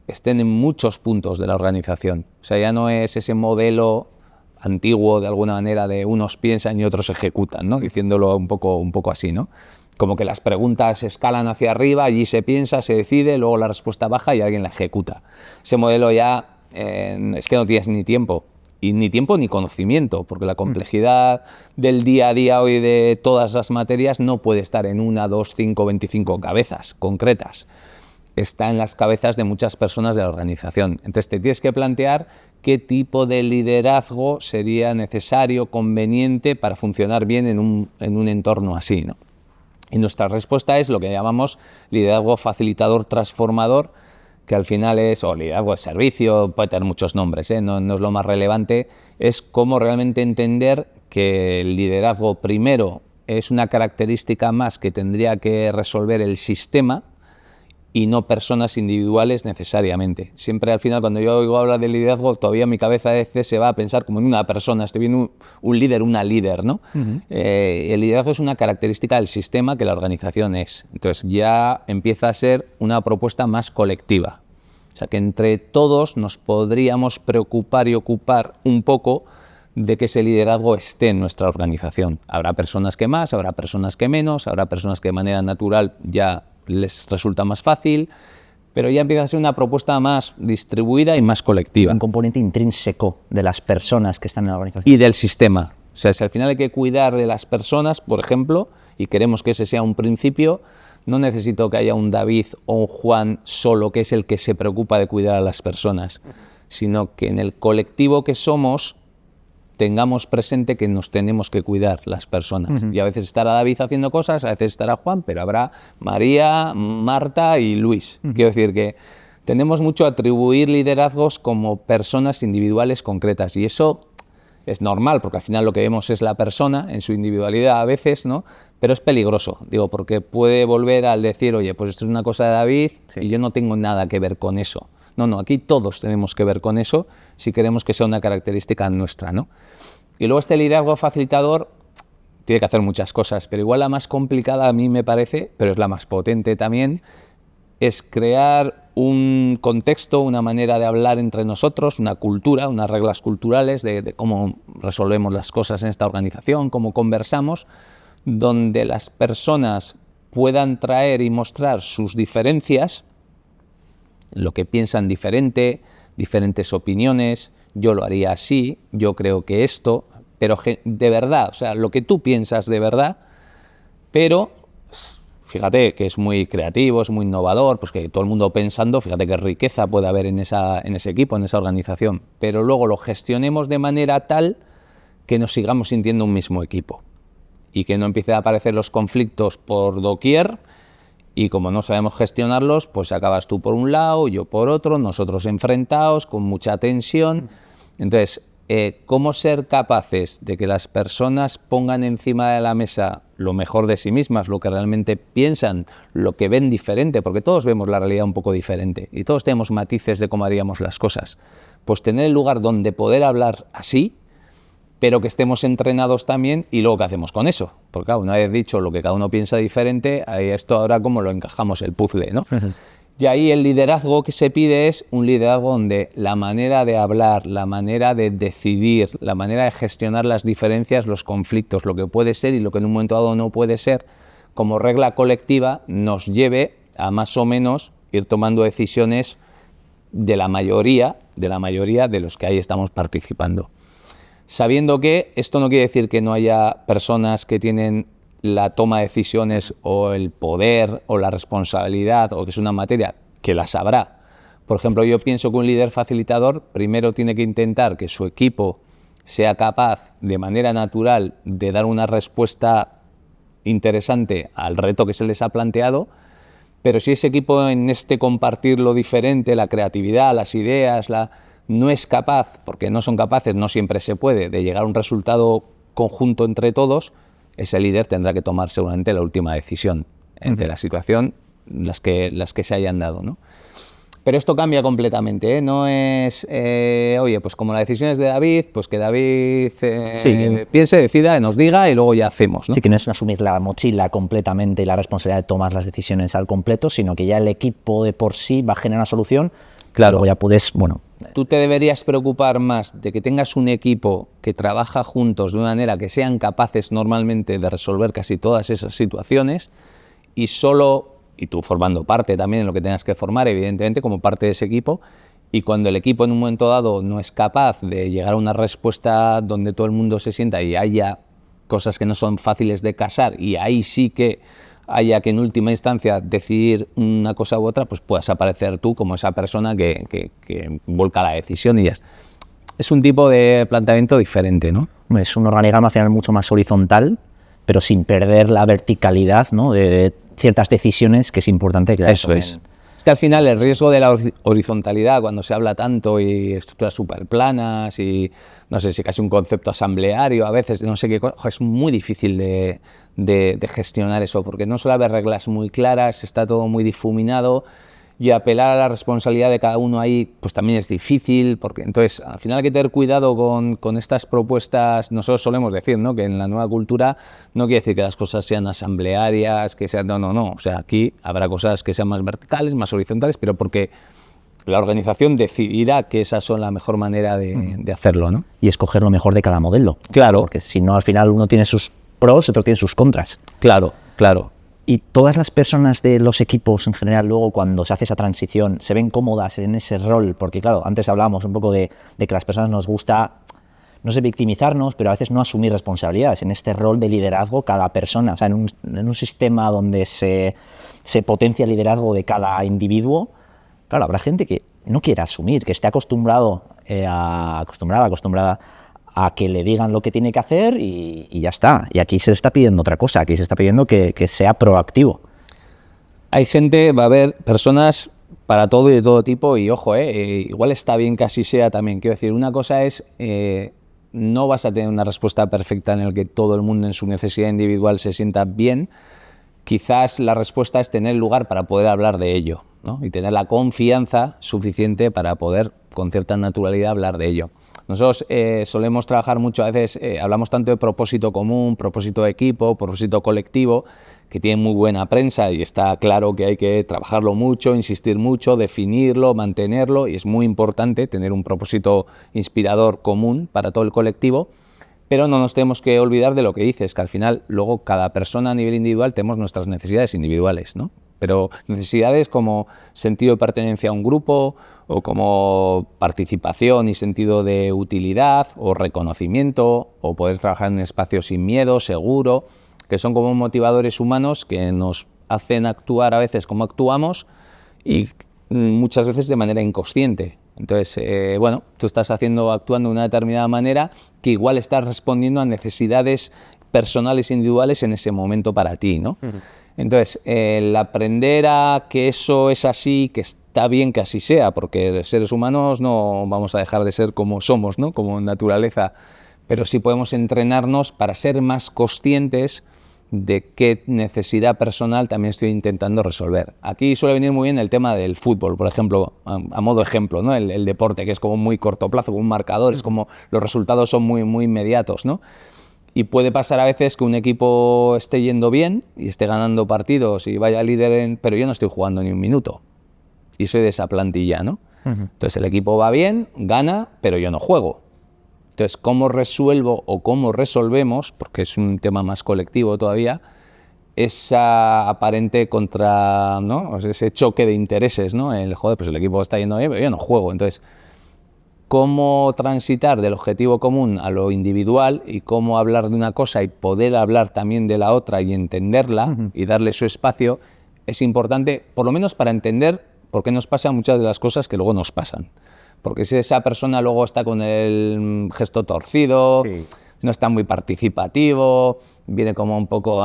estén en muchos puntos de la organización. O sea, ya no es ese modelo antiguo, de alguna manera, de unos piensan y otros ejecutan, ¿no? Diciéndolo un poco así, ¿no? Como que las preguntas escalan hacia arriba, allí se piensa, se decide, luego la respuesta baja y alguien la ejecuta. Ese modelo ya es que no tienes ni tiempo, y ni tiempo ni conocimiento, porque la complejidad del día a día hoy de todas las materias no puede estar en 1, 2, 5, 25 cabezas concretas. Está en las cabezas de muchas personas de la organización. Entonces te tienes que plantear qué tipo de liderazgo sería necesario, conveniente para funcionar bien en un entorno así, ¿no? Y nuestra respuesta es lo que llamamos liderazgo facilitador transformador, que al final es, o liderazgo de servicio, puede tener muchos nombres, no es lo más relevante, es cómo realmente entender que el liderazgo primero es una característica más que tendría que resolver el sistema, y no personas individuales necesariamente. Siempre al final, cuando yo oigo hablar de liderazgo, todavía mi cabeza a veces se va a pensar como en una persona, estoy viendo un líder, una líder, ¿no? El liderazgo es una característica del sistema que la organización es. Entonces ya empieza a ser una propuesta más colectiva. O sea que entre todos nos podríamos preocupar y ocupar un poco de que ese liderazgo esté en nuestra organización. Habrá personas que más, habrá personas que menos, habrá personas que de manera natural ya les resulta más fácil, pero ya empieza a ser una propuesta más distribuida y más colectiva. Un componente intrínseco de las personas que están en la organización. Y del sistema. O sea, si al final hay que cuidar de las personas, por ejemplo, y queremos que ese sea un principio, no necesito que haya un David o un Juan solo que es el que se preocupa de cuidar a las personas, sino que en el colectivo que somos tengamos presente que nos tenemos que cuidar las personas. Y a veces estará David haciendo cosas, a veces estará Juan, pero habrá María, Marta y Luis. Quiero decir que tenemos mucho a atribuir liderazgos como personas individuales concretas, y eso es normal, porque al final lo que vemos es la persona en su individualidad a veces, ¿no? Pero es peligroso, digo, porque puede volver al decir, oye, pues esto es una cosa de David y yo no tengo nada que ver con eso. No, aquí todos tenemos que ver con eso si queremos que sea una característica nuestra, ¿no? Y luego este liderazgo facilitador tiene que hacer muchas cosas, pero igual la más complicada a mí me parece, pero es la más potente también, es crear un contexto, una manera de hablar entre nosotros, una cultura, unas reglas culturales de cómo resolvemos las cosas en esta organización, cómo conversamos, donde las personas puedan traer y mostrar sus diferencias, lo que piensan diferente, diferentes opiniones, yo lo haría así, yo creo que esto, pero de verdad, o sea, lo que tú piensas de verdad, pero fíjate que es muy creativo, es muy innovador, pues que todo el mundo pensando, fíjate qué riqueza puede haber en ese equipo, en esa organización, pero luego lo gestionemos de manera tal que nos sigamos sintiendo un mismo equipo y que no empiecen a aparecer los conflictos por doquier. Y como no sabemos gestionarlos, pues acabas tú por un lado, yo por otro, nosotros enfrentados, con mucha tensión. Entonces, ¿cómo ser capaces de que las personas pongan encima de la mesa lo mejor de sí mismas, lo que realmente piensan, lo que ven diferente? Porque todos vemos la realidad un poco diferente y todos tenemos matices de cómo haríamos las cosas. Pues tener el lugar donde poder hablar así, pero que estemos entrenados también, y luego ¿qué hacemos con eso? Porque claro, una vez dicho lo que cada uno piensa diferente, ahí esto ahora cómo lo encajamos el puzzle, ¿no? Y ahí el liderazgo que se pide es un liderazgo donde la manera de hablar, la manera de decidir, la manera de gestionar las diferencias, los conflictos, lo que puede ser y lo que en un momento dado no puede ser, como regla colectiva, nos lleve a más o menos ir tomando decisiones de la mayoría de los que ahí estamos participando. Sabiendo que esto no quiere decir que no haya personas que tienen la toma de decisiones o el poder o la responsabilidad, o que es una materia que las habrá. Por ejemplo, yo pienso que un líder facilitador primero tiene que intentar que su equipo sea capaz de manera natural de dar una respuesta interesante al reto que se les ha planteado, pero si ese equipo en este compartir lo diferente, la creatividad, las ideas, no es capaz, porque no son capaces, no siempre se puede, de llegar a un resultado conjunto entre todos, ese líder tendrá que tomar seguramente la última decisión de la situación, las que se hayan dado, ¿no? Pero esto cambia completamente, ¿eh? No es, oye, pues como la decisión es de David, pues que David piense, decida, nos diga y luego ya hacemos, ¿no? Sí, que no es asumir la mochila completamente y la responsabilidad de tomar las decisiones al completo, sino que ya el equipo de por sí va a generar una solución. Claro. Luego ya puedes, bueno... Tú te deberías preocupar más de que tengas un equipo que trabaja juntos de una manera que sean capaces normalmente de resolver casi todas esas situaciones, y tú formando parte también en lo que tengas que formar, evidentemente, como parte de ese equipo, y cuando el equipo en un momento dado no es capaz de llegar a una respuesta donde todo el mundo se sienta y haya cosas que no son fáciles de casar, y ahí sí que haya que en última instancia decidir una cosa u otra, pues puedas aparecer tú como esa persona que volca la decisión y ya está. Es un tipo de planteamiento diferente, ¿no? Es un organigrama al final mucho más horizontal, pero sin perder la verticalidad, ¿no?, de ciertas decisiones que es importante que eso es. Es que al final el riesgo de la horizontalidad, cuando se habla tanto y estructuras superplanas y no sé si casi un concepto asambleario a veces, no sé qué cosa, es muy difícil de gestionar eso, porque no suele haber reglas muy claras, está todo muy difuminado y apelar a la responsabilidad de cada uno ahí pues también es difícil, porque entonces al final hay que tener cuidado con estas propuestas. Nosotros solemos decir, ¿no?, que en la nueva cultura no quiere decir que las cosas sean asamblearias, que sean, no, o sea, aquí habrá cosas que sean más verticales, más horizontales, pero porque la organización decidirá que esas son la mejor manera de hacerlo, ¿no? Y escoger lo mejor de cada modelo. Claro. Porque si no, al final uno tiene sus pros, otro tiene sus contras. Claro. Y todas las personas de los equipos en general, luego cuando se hace esa transición, se ven cómodas en ese rol, porque claro, antes hablábamos un poco de que las personas nos gusta, no sé, victimizarnos, pero a veces no asumir responsabilidades. En este rol de liderazgo, cada persona, o sea, en un sistema donde se potencia el liderazgo de cada individuo, claro, habrá gente que no quiera asumir, que esté acostumbrada a que le digan lo que tiene que hacer y ya está. Y aquí se le está pidiendo otra cosa, aquí se está pidiendo que sea proactivo. Hay gente, va a haber personas para todo y de todo tipo y ojo, igual está bien que así sea también. Quiero decir, una cosa es, no vas a tener una respuesta perfecta en la que todo el mundo en su necesidad individual se sienta bien. Quizás la respuesta es tener lugar para poder hablar de ello, ¿no? Y tener la confianza suficiente para poder con cierta naturalidad hablar de ello. Nosotros solemos trabajar mucho, a veces hablamos tanto de propósito común, propósito de equipo, propósito colectivo, que tiene muy buena prensa y está claro que hay que trabajarlo mucho, insistir mucho, definirlo, mantenerlo, y es muy importante tener un propósito inspirador común para todo el colectivo, pero no nos tenemos que olvidar de lo que dices, que al final luego cada persona a nivel individual tenemos nuestras necesidades individuales, ¿no? Pero necesidades como sentido de pertenencia a un grupo o como participación y sentido de utilidad o reconocimiento o poder trabajar en un espacio sin miedo, seguro, que son como motivadores humanos que nos hacen actuar a veces como actuamos y muchas veces de manera inconsciente. Entonces, bueno, tú estás actuando de una determinada manera que igual estás respondiendo a necesidades personales e individuales en ese momento para ti, ¿no? Uh-huh. Entonces, el aprender a que eso es así, que está bien que así sea, porque seres humanos no vamos a dejar de ser como somos, ¿no?, como naturaleza, pero sí podemos entrenarnos para ser más conscientes de qué necesidad personal también estoy intentando resolver. Aquí suele venir muy bien el tema del fútbol, por ejemplo, a modo ejemplo, ¿no?, el deporte, que es como muy corto plazo, como un marcador, es como los resultados son muy, muy inmediatos, ¿no? Y puede pasar a veces que un equipo esté yendo bien y esté ganando partidos y vaya líder, pero yo no estoy jugando ni un minuto y soy de esa plantilla, ¿no? Uh-huh. Entonces el equipo va bien, gana, pero yo no juego. Entonces, ¿cómo resuelvo o cómo resolvemos, porque es un tema más colectivo todavía, esa aparente ¿no?, o sea, ese choque de intereses, ¿no? Pues el equipo está yendo bien, pero yo no juego. Entonces, cómo transitar del objetivo común a lo individual y cómo hablar de una cosa y poder hablar también de la otra y entenderla uh-huh. y darle su espacio es importante, por lo menos para entender por qué nos pasan muchas de las cosas que luego nos pasan. Porque si esa persona luego está con el gesto torcido, sí, no está muy participativo, viene como un poco,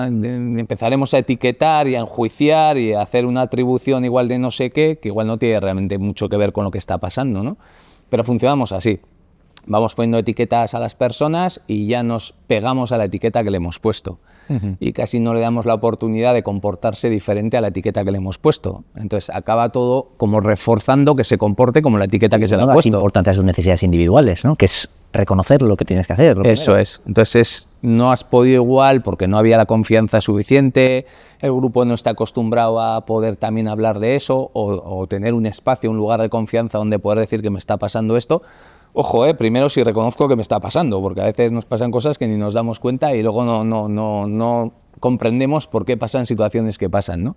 empezaremos a etiquetar y a enjuiciar y a hacer una atribución igual de no sé qué, que igual no tiene realmente mucho que ver con lo que está pasando, ¿no? Pero funcionamos así, vamos poniendo etiquetas a las personas y ya nos pegamos a la etiqueta que le hemos puesto. Uh-huh. Y casi no le damos la oportunidad de comportarse diferente a la etiqueta que le hemos puesto. Entonces acaba todo como reforzando que se comporte como la etiqueta que se le ha puesto. Es importante a sus necesidades individuales, ¿no?, que es reconocer lo que tienes que hacer. Eso es. Entonces no has podido igual porque no había la confianza suficiente, el grupo no está acostumbrado a poder también hablar de eso o tener un espacio, un lugar de confianza donde poder decir que me está pasando esto. Ojo, primero si reconozco que me está pasando, porque a veces nos pasan cosas que ni nos damos cuenta y luego no comprendemos por qué pasan situaciones que pasan, ¿no?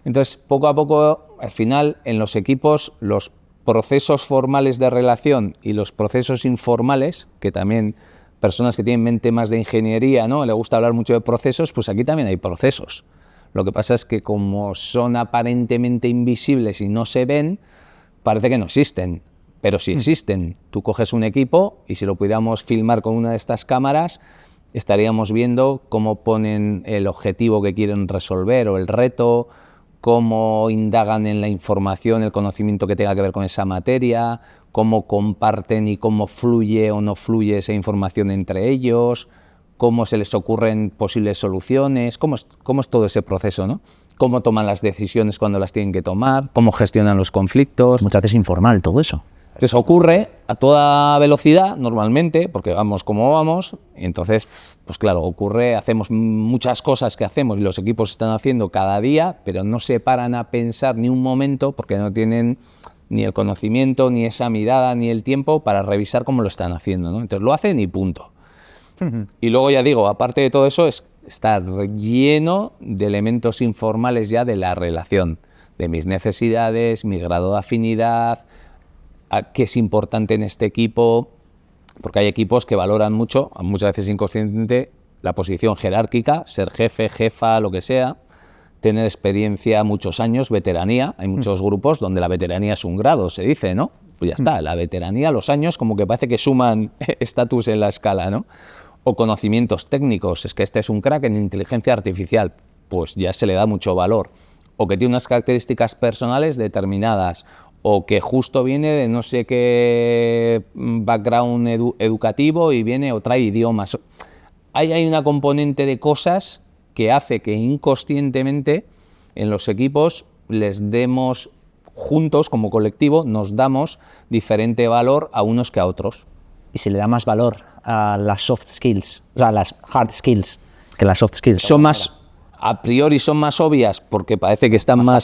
Entonces, poco a poco, al final, en los equipos, los procesos formales de relación y los procesos informales, que también personas que tienen mente más de ingeniería, ¿no?, le gusta hablar mucho de procesos, pues aquí también hay procesos. Lo que pasa es que como son aparentemente invisibles y no se ven, parece que no existen. Pero sí existen. Tú coges un equipo y si lo pudiéramos filmar con una de estas cámaras, estaríamos viendo cómo ponen el objetivo que quieren resolver o el reto, cómo indagan en la información, el conocimiento que tenga que ver con esa materia, cómo comparten y cómo fluye o no fluye esa información entre ellos, cómo se les ocurren posibles soluciones, cómo es todo ese proceso, ¿no? Cómo toman las decisiones cuando las tienen que tomar, cómo gestionan los conflictos. Muchas veces informal todo eso. Entonces ocurre a toda velocidad normalmente, porque vamos como vamos, y entonces, pues claro, ocurre, hacemos muchas cosas que hacemos y los equipos están haciendo cada día, pero no se paran a pensar ni un momento porque no tienen ni el conocimiento, ni esa mirada, ni el tiempo para revisar cómo lo están haciendo, ¿no? Entonces lo hacen y punto. Y luego ya digo, aparte de todo eso, es estar lleno de elementos informales ya de la relación, de mis necesidades, mi grado de afinidad, qué es importante en este equipo, porque hay equipos que valoran mucho, muchas veces inconscientemente, la posición jerárquica, ser jefe, jefa, lo que sea, tener experiencia muchos años, veteranía. Hay muchos grupos donde la veteranía es un grado, se dice, ¿no? Pues ya está, la veteranía, los años, como que parece que suman estatus en la escala, ¿no? O conocimientos técnicos, es que este es un crack en inteligencia artificial, pues ya se le da mucho valor. O que tiene unas características personales determinadas, o que justo viene de no sé qué background educativo y viene o trae idiomas. Hay una componente de cosas que hace que inconscientemente en los equipos les demos, juntos como colectivo, nos damos diferente valor a unos que a otros. Y se le da más valor a las soft skills, o sea, a las hard skills que las soft skills. Son más... A priori son más obvias porque parece que están más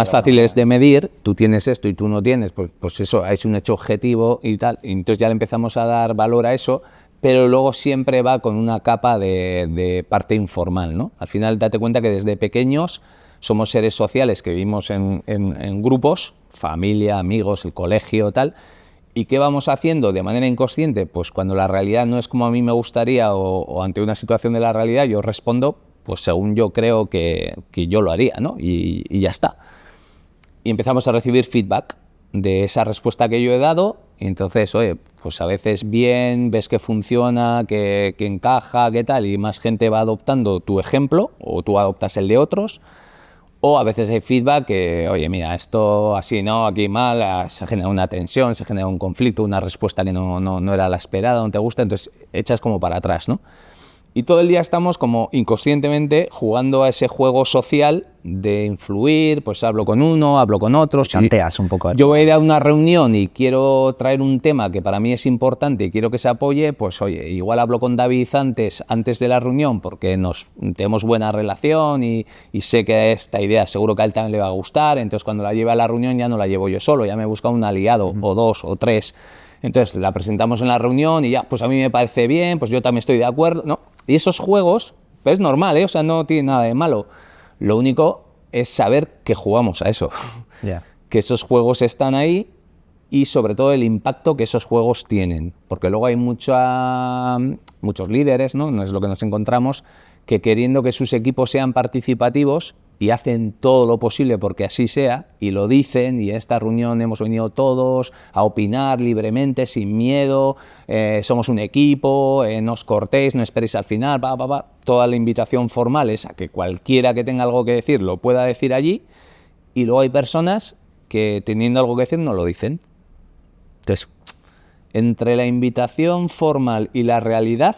fáciles de medir. Tú tienes esto y tú no tienes, pues eso es un hecho objetivo y tal. Y entonces ya le empezamos a dar valor a eso, pero luego siempre va con una capa de parte informal, ¿no? Al final date cuenta que desde pequeños somos seres sociales que vivimos en grupos, familia, amigos, el colegio, tal. ¿Y qué vamos haciendo de manera inconsciente? Pues cuando la realidad no es como a mí me gustaría o ante una situación de la realidad yo respondo pues según yo creo que yo lo haría, ¿no? Y ya está. Y empezamos a recibir feedback de esa respuesta que yo he dado, y entonces, oye, pues a veces bien, ves que funciona, que encaja, qué tal, y más gente va adoptando tu ejemplo, o tú adoptas el de otros, o a veces hay feedback que, oye, mira, esto así, ¿no? Aquí mal, se genera una tensión, se genera un conflicto, una respuesta que no era la esperada, no te gusta, entonces echas como para atrás, ¿no? Y todo el día estamos como inconscientemente jugando a ese juego social de influir, pues hablo con uno, hablo con otro. Chanteas un poco. Yo voy a ir a una reunión y quiero traer un tema que para mí es importante y quiero que se apoye, pues oye, igual hablo con David antes de la reunión porque tenemos buena relación y sé que esta idea seguro que a él también le va a gustar, entonces cuando la lleve a la reunión ya no la llevo yo solo, ya me he buscado un aliado o dos o tres. Entonces la presentamos en la reunión y ya, pues a mí me parece bien, pues yo también estoy de acuerdo, ¿no? Y esos juegos, pues es normal, ¿eh? O sea, no tiene nada de malo. Lo único es saber que jugamos a eso, que esos juegos están ahí y sobre todo el impacto que esos juegos tienen. Porque luego hay muchos líderes, ¿no? Es lo que nos encontramos, que queriendo que sus equipos sean participativos y hacen todo lo posible porque así sea, y lo dicen, y a esta reunión hemos venido todos a opinar libremente, sin miedo, somos un equipo, no os cortéis, no esperéis al final, toda la invitación formal es a que cualquiera que tenga algo que decir lo pueda decir allí, y luego hay personas que teniendo algo que decir no lo dicen. Entonces, entre la invitación formal y la realidad,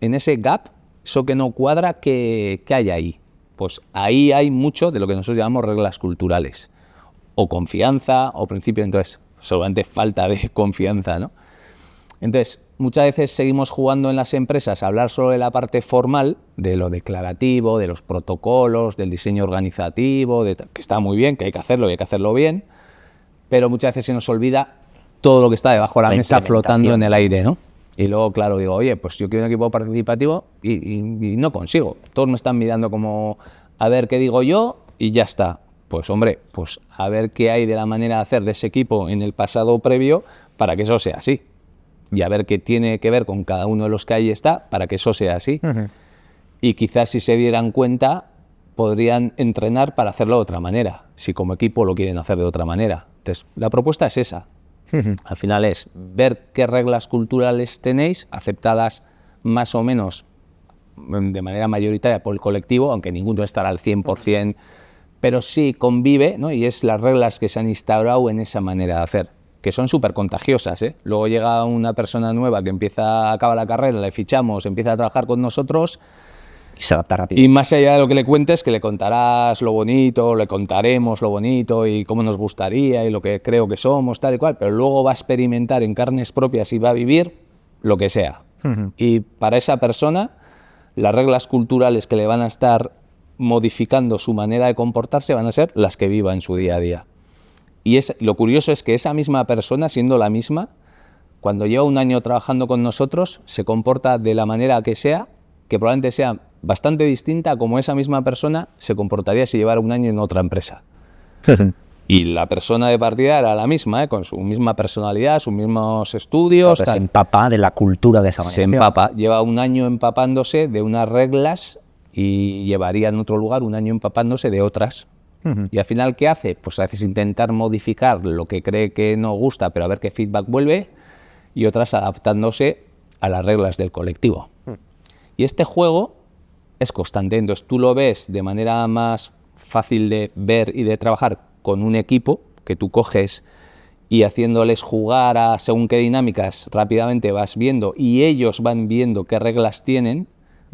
en ese gap, eso que no cuadra, ¿qué hay ahí? Pues ahí hay mucho de lo que nosotros llamamos reglas culturales, o confianza, o principio, entonces, seguramente falta de confianza, ¿no? Entonces, muchas veces seguimos jugando en las empresas a hablar solo de la parte formal, de lo declarativo, de los protocolos, del diseño organizativo, que está muy bien, que hay que hacerlo y hay que hacerlo bien, pero muchas veces se nos olvida todo lo que está debajo de la mesa flotando en el aire, ¿no? Y luego, claro, digo, oye, pues yo quiero un equipo participativo y no consigo. Todos me están mirando como a ver qué digo yo y ya está. Pues hombre, pues a ver qué hay de la manera de hacer de ese equipo en el pasado previo para que eso sea así. Y a ver qué tiene que ver con cada uno de los que ahí está para que eso sea así. Y quizás si se dieran cuenta podrían entrenar para hacerlo de otra manera, si como equipo lo quieren hacer de otra manera. Entonces, la propuesta es esa. Al final es ver qué reglas culturales tenéis aceptadas más o menos de manera mayoritaria por el colectivo, aunque ninguno estará al 100% pero sí convive, ¿no? Y es las reglas que se han instaurado en esa manera de hacer, que son súper contagiosas, ¿eh? Luego llega una persona nueva que acaba la carrera, le fichamos, empieza a trabajar con nosotros y se adapta rápido. y más allá de lo que le cuentes, que le contarás lo bonito, le contaremos lo bonito y cómo nos gustaría y lo que creo que somos, tal y cual, pero luego va a experimentar en carnes propias y va a vivir lo que sea. Y para esa persona, las reglas culturales que le van a estar modificando su manera de comportarse van a ser las que viva en su día a día. Y lo curioso es que esa misma persona, siendo la misma, cuando lleva un año trabajando con nosotros, se comporta de la manera que sea, que probablemente sea bastante distinta a como esa misma persona se comportaría si llevara un año en otra empresa. Y la persona de partida era la misma, con su misma personalidad, sus mismos estudios. Se empapa de la cultura de esa manera. Se empapa, lleva un año empapándose de unas reglas y llevaría en otro lugar un año empapándose de otras. Y al final, ¿qué hace? Pues a veces intentar modificar lo que cree que no gusta, pero a ver qué feedback vuelve, y otras adaptándose a las reglas del colectivo. Y este juego es constante, entonces tú lo ves de manera más fácil de ver y de trabajar con un equipo que tú coges y haciéndoles jugar a según qué dinámicas rápidamente vas viendo y ellos van viendo qué reglas tienen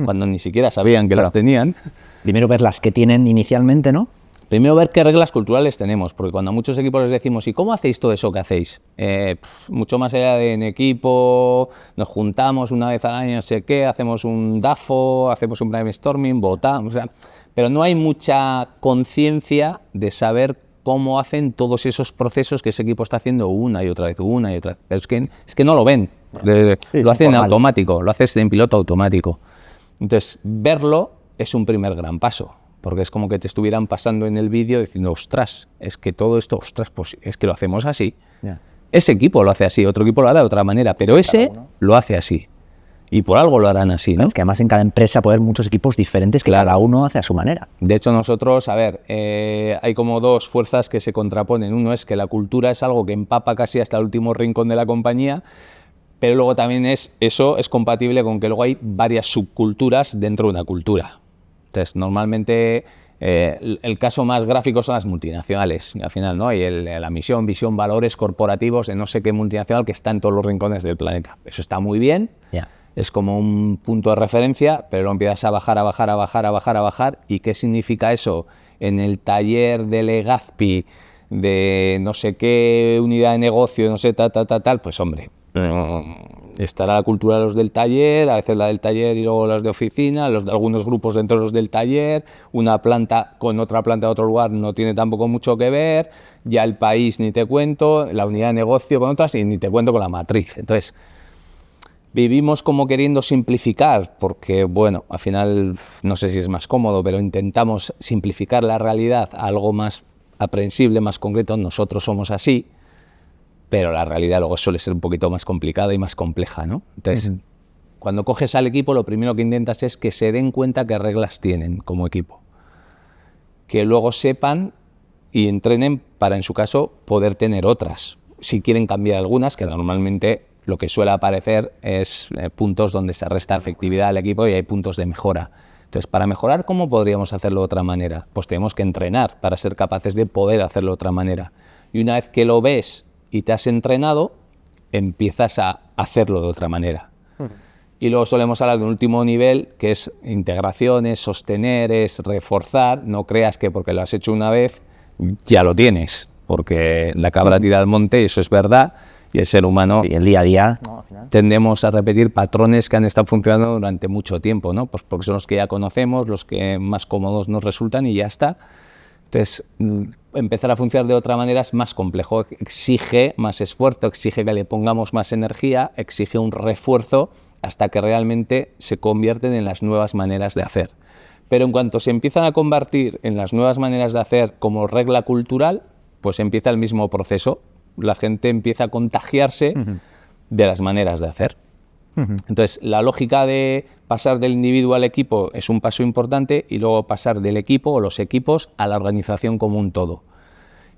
cuando ni siquiera sabían que las tenían. Primero ver las que tienen inicialmente, ¿no? Primero ver qué reglas culturales tenemos, porque cuando a muchos equipos les decimos ¿y cómo hacéis todo eso que hacéis? Mucho más allá de en equipo, nos juntamos una vez al año, no sé qué, hacemos un DAFO, hacemos un brainstorming, votamos, o sea, pero no hay mucha conciencia de saber cómo hacen todos esos procesos que ese equipo está haciendo una y otra vez. Pero es que no lo ven, lo hacen en automático, lo haces en piloto automático. Entonces, verlo es un primer gran paso. Porque es como que te estuvieran pasando en el vídeo diciendo, ostras, es que todo esto, ostras, pues es que lo hacemos así. Ese equipo lo hace así, otro equipo lo hará de otra manera, pero ese lo hace así. Y por algo lo harán así, ¿no? Es que además en cada empresa puede haber muchos equipos diferentes que cada uno hace a su manera. De hecho, nosotros, a ver, hay como dos fuerzas que se contraponen. Uno es que la cultura es algo que empapa casi hasta el último rincón de la compañía, pero luego también eso es compatible con que luego hay varias subculturas dentro de una cultura. Entonces, normalmente el caso más gráfico son las multinacionales, al final, ¿no? Y la misión, visión, valores corporativos de no sé qué multinacional que está en todos los rincones del planeta. Eso está muy bien, es como un punto de referencia, pero lo empiezas a bajar. ¿Y qué significa eso? En el taller de Legazpi, de no sé qué unidad de negocio, no sé, tal, pues hombre, estará la cultura de los del taller, a veces la del taller y luego las de oficina, los de algunos grupos dentro de los del taller, una planta con otra planta de otro lugar no tiene tampoco mucho que ver, ya el país ni te cuento, la unidad de negocio con otras y ni te cuento con la matriz. Entonces, vivimos como queriendo simplificar, porque bueno, al final no sé si es más cómodo, pero intentamos simplificar la realidad a algo más aprehensible, más concreto, nosotros somos así. Pero la realidad luego suele ser un poquito más complicada y más compleja, ¿no? Entonces, cuando coges al equipo, lo primero que intentas es que se den cuenta qué reglas tienen como equipo. Que luego sepan y entrenen para, en su caso, poder tener otras. Si quieren cambiar algunas, que normalmente lo que suele aparecer es puntos donde se resta efectividad al equipo y hay puntos de mejora. Entonces, para mejorar, ¿cómo podríamos hacerlo de otra manera? Pues tenemos que entrenar para ser capaces de poder hacerlo de otra manera. Y una vez que lo ves y te has entrenado, empiezas a hacerlo de otra manera. Y luego solemos hablar de un último nivel, que es integración, es sostener, es reforzar. No creas que porque lo has hecho una vez, ya lo tienes, porque la cabra tira al monte, y eso es verdad, y el ser humano, el día a día, tendemos a repetir patrones que han estado funcionando durante mucho tiempo, ¿no? Pues porque son los que ya conocemos, los que más cómodos nos resultan y ya está. Entonces, empezar a funcionar de otra manera es más complejo, exige más esfuerzo, exige que le pongamos más energía, exige un refuerzo hasta que realmente se convierten en las nuevas maneras de hacer. Pero en cuanto se empiezan a convertir en las nuevas maneras de hacer como regla cultural, pues empieza el mismo proceso. La gente empieza a contagiarse de las maneras de hacer. Entonces, la lógica de pasar del individuo al equipo es un paso importante y luego pasar del equipo o los equipos a la organización como un todo.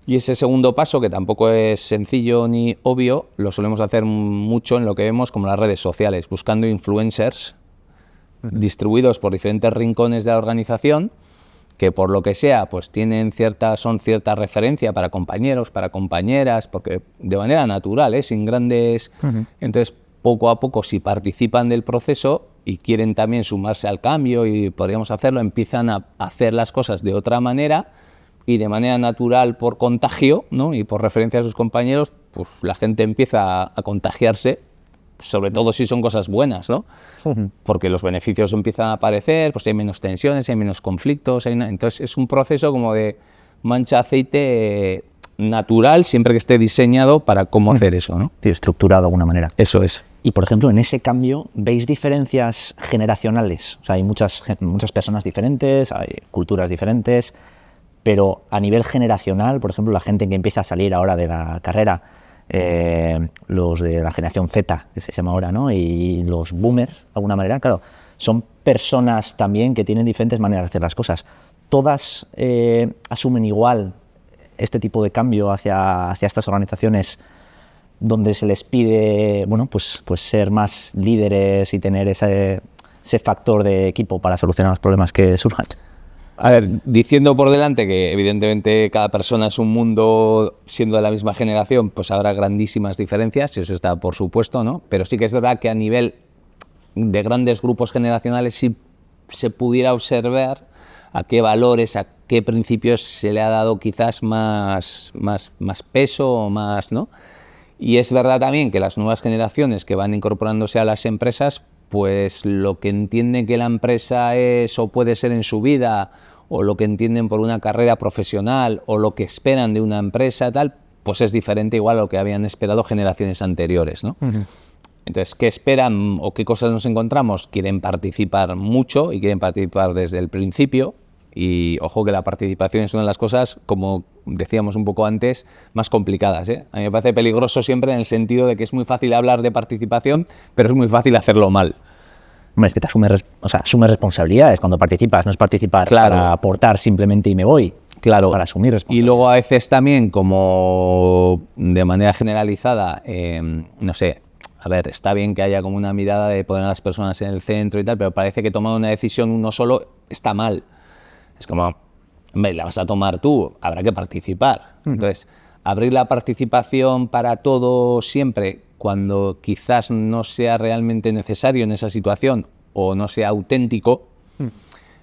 Y ese segundo paso, que tampoco es sencillo ni obvio, lo solemos hacer mucho en lo que vemos como las redes sociales, buscando influencers distribuidos por diferentes rincones de la organización que por lo que sea, pues son cierta referencia para compañeros, para compañeras, porque de manera natural, sin grandes... Entonces, poco a poco, si participan del proceso y quieren también sumarse al cambio y podríamos hacerlo, empiezan a hacer las cosas de otra manera y de manera natural por contagio, ¿no? Y por referencia a sus compañeros, pues la gente empieza a contagiarse, sobre todo si son cosas buenas, ¿no? Porque los beneficios empiezan a aparecer, pues hay menos tensiones, hay menos conflictos, entonces es un proceso como de mancha aceite natural, siempre que esté diseñado para cómo hacer eso, ¿no? Sí, estructurado de alguna manera. Eso es. Y, por ejemplo, en ese cambio, ¿veis diferencias generacionales? O sea, hay muchas personas diferentes, hay culturas diferentes, pero a nivel generacional, por ejemplo, la gente que empieza a salir ahora de la carrera, los de la generación Z, que se llama ahora, ¿no? Y los boomers, de alguna manera, claro, son personas también que tienen diferentes maneras de hacer las cosas. ¿Todas asumen igual este tipo de cambio hacia estas organizaciones donde se les pide, bueno, pues ser más líderes y tener ese factor de equipo para solucionar los problemas que surjan? A ver, diciendo por delante que evidentemente cada persona es un mundo, siendo de la misma generación, pues habrá grandísimas diferencias, eso está por supuesto, ¿no? Pero sí que es verdad que a nivel de grandes grupos generacionales sí se pudiera observar a qué valores, a qué principios se le ha dado quizás más peso o más, ¿no? Y es verdad también que las nuevas generaciones que van incorporándose a las empresas, pues lo que entienden que la empresa es o puede ser en su vida, o lo que entienden por una carrera profesional, o lo que esperan de una empresa, tal, pues es diferente igual a lo que habían esperado generaciones anteriores, ¿no? Entonces, ¿qué esperan o qué cosas nos encontramos? Quieren participar mucho y quieren participar desde el principio. Y ojo que la participación es una de las cosas, como decíamos un poco antes, más complicadas, ¿eh? A mí me parece peligroso siempre en el sentido de que es muy fácil hablar de participación, pero es muy fácil hacerlo mal. Hombre, es que te asumes responsabilidades cuando participas, no es participar para aportar simplemente y me voy. Claro, para asumir responsabilidades. Y luego a veces también, como de manera generalizada, no sé, a ver, está bien que haya como una mirada de poner a las personas en el centro y tal, pero parece que tomar una decisión uno solo está mal. Es como, hombre, la vas a tomar tú, habrá que participar. Entonces, abrir la participación para todo siempre, cuando quizás no sea realmente necesario en esa situación o no sea auténtico,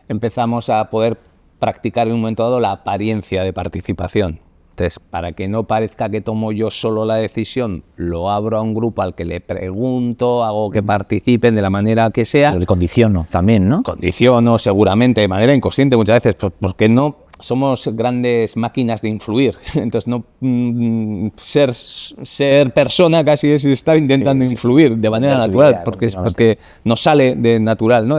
empezamos a poder practicar en un momento dado la apariencia de participación. Entonces, para que no parezca que tomo yo solo la decisión, lo abro a un grupo al que le pregunto, hago que participen de la manera que sea. Pero le condiciono también, ¿no? Condiciono seguramente, de manera inconsciente muchas veces, porque no somos grandes máquinas de influir. Entonces, no ser persona casi es estar intentando influir de manera natural, porque nos sale de natural, ¿no?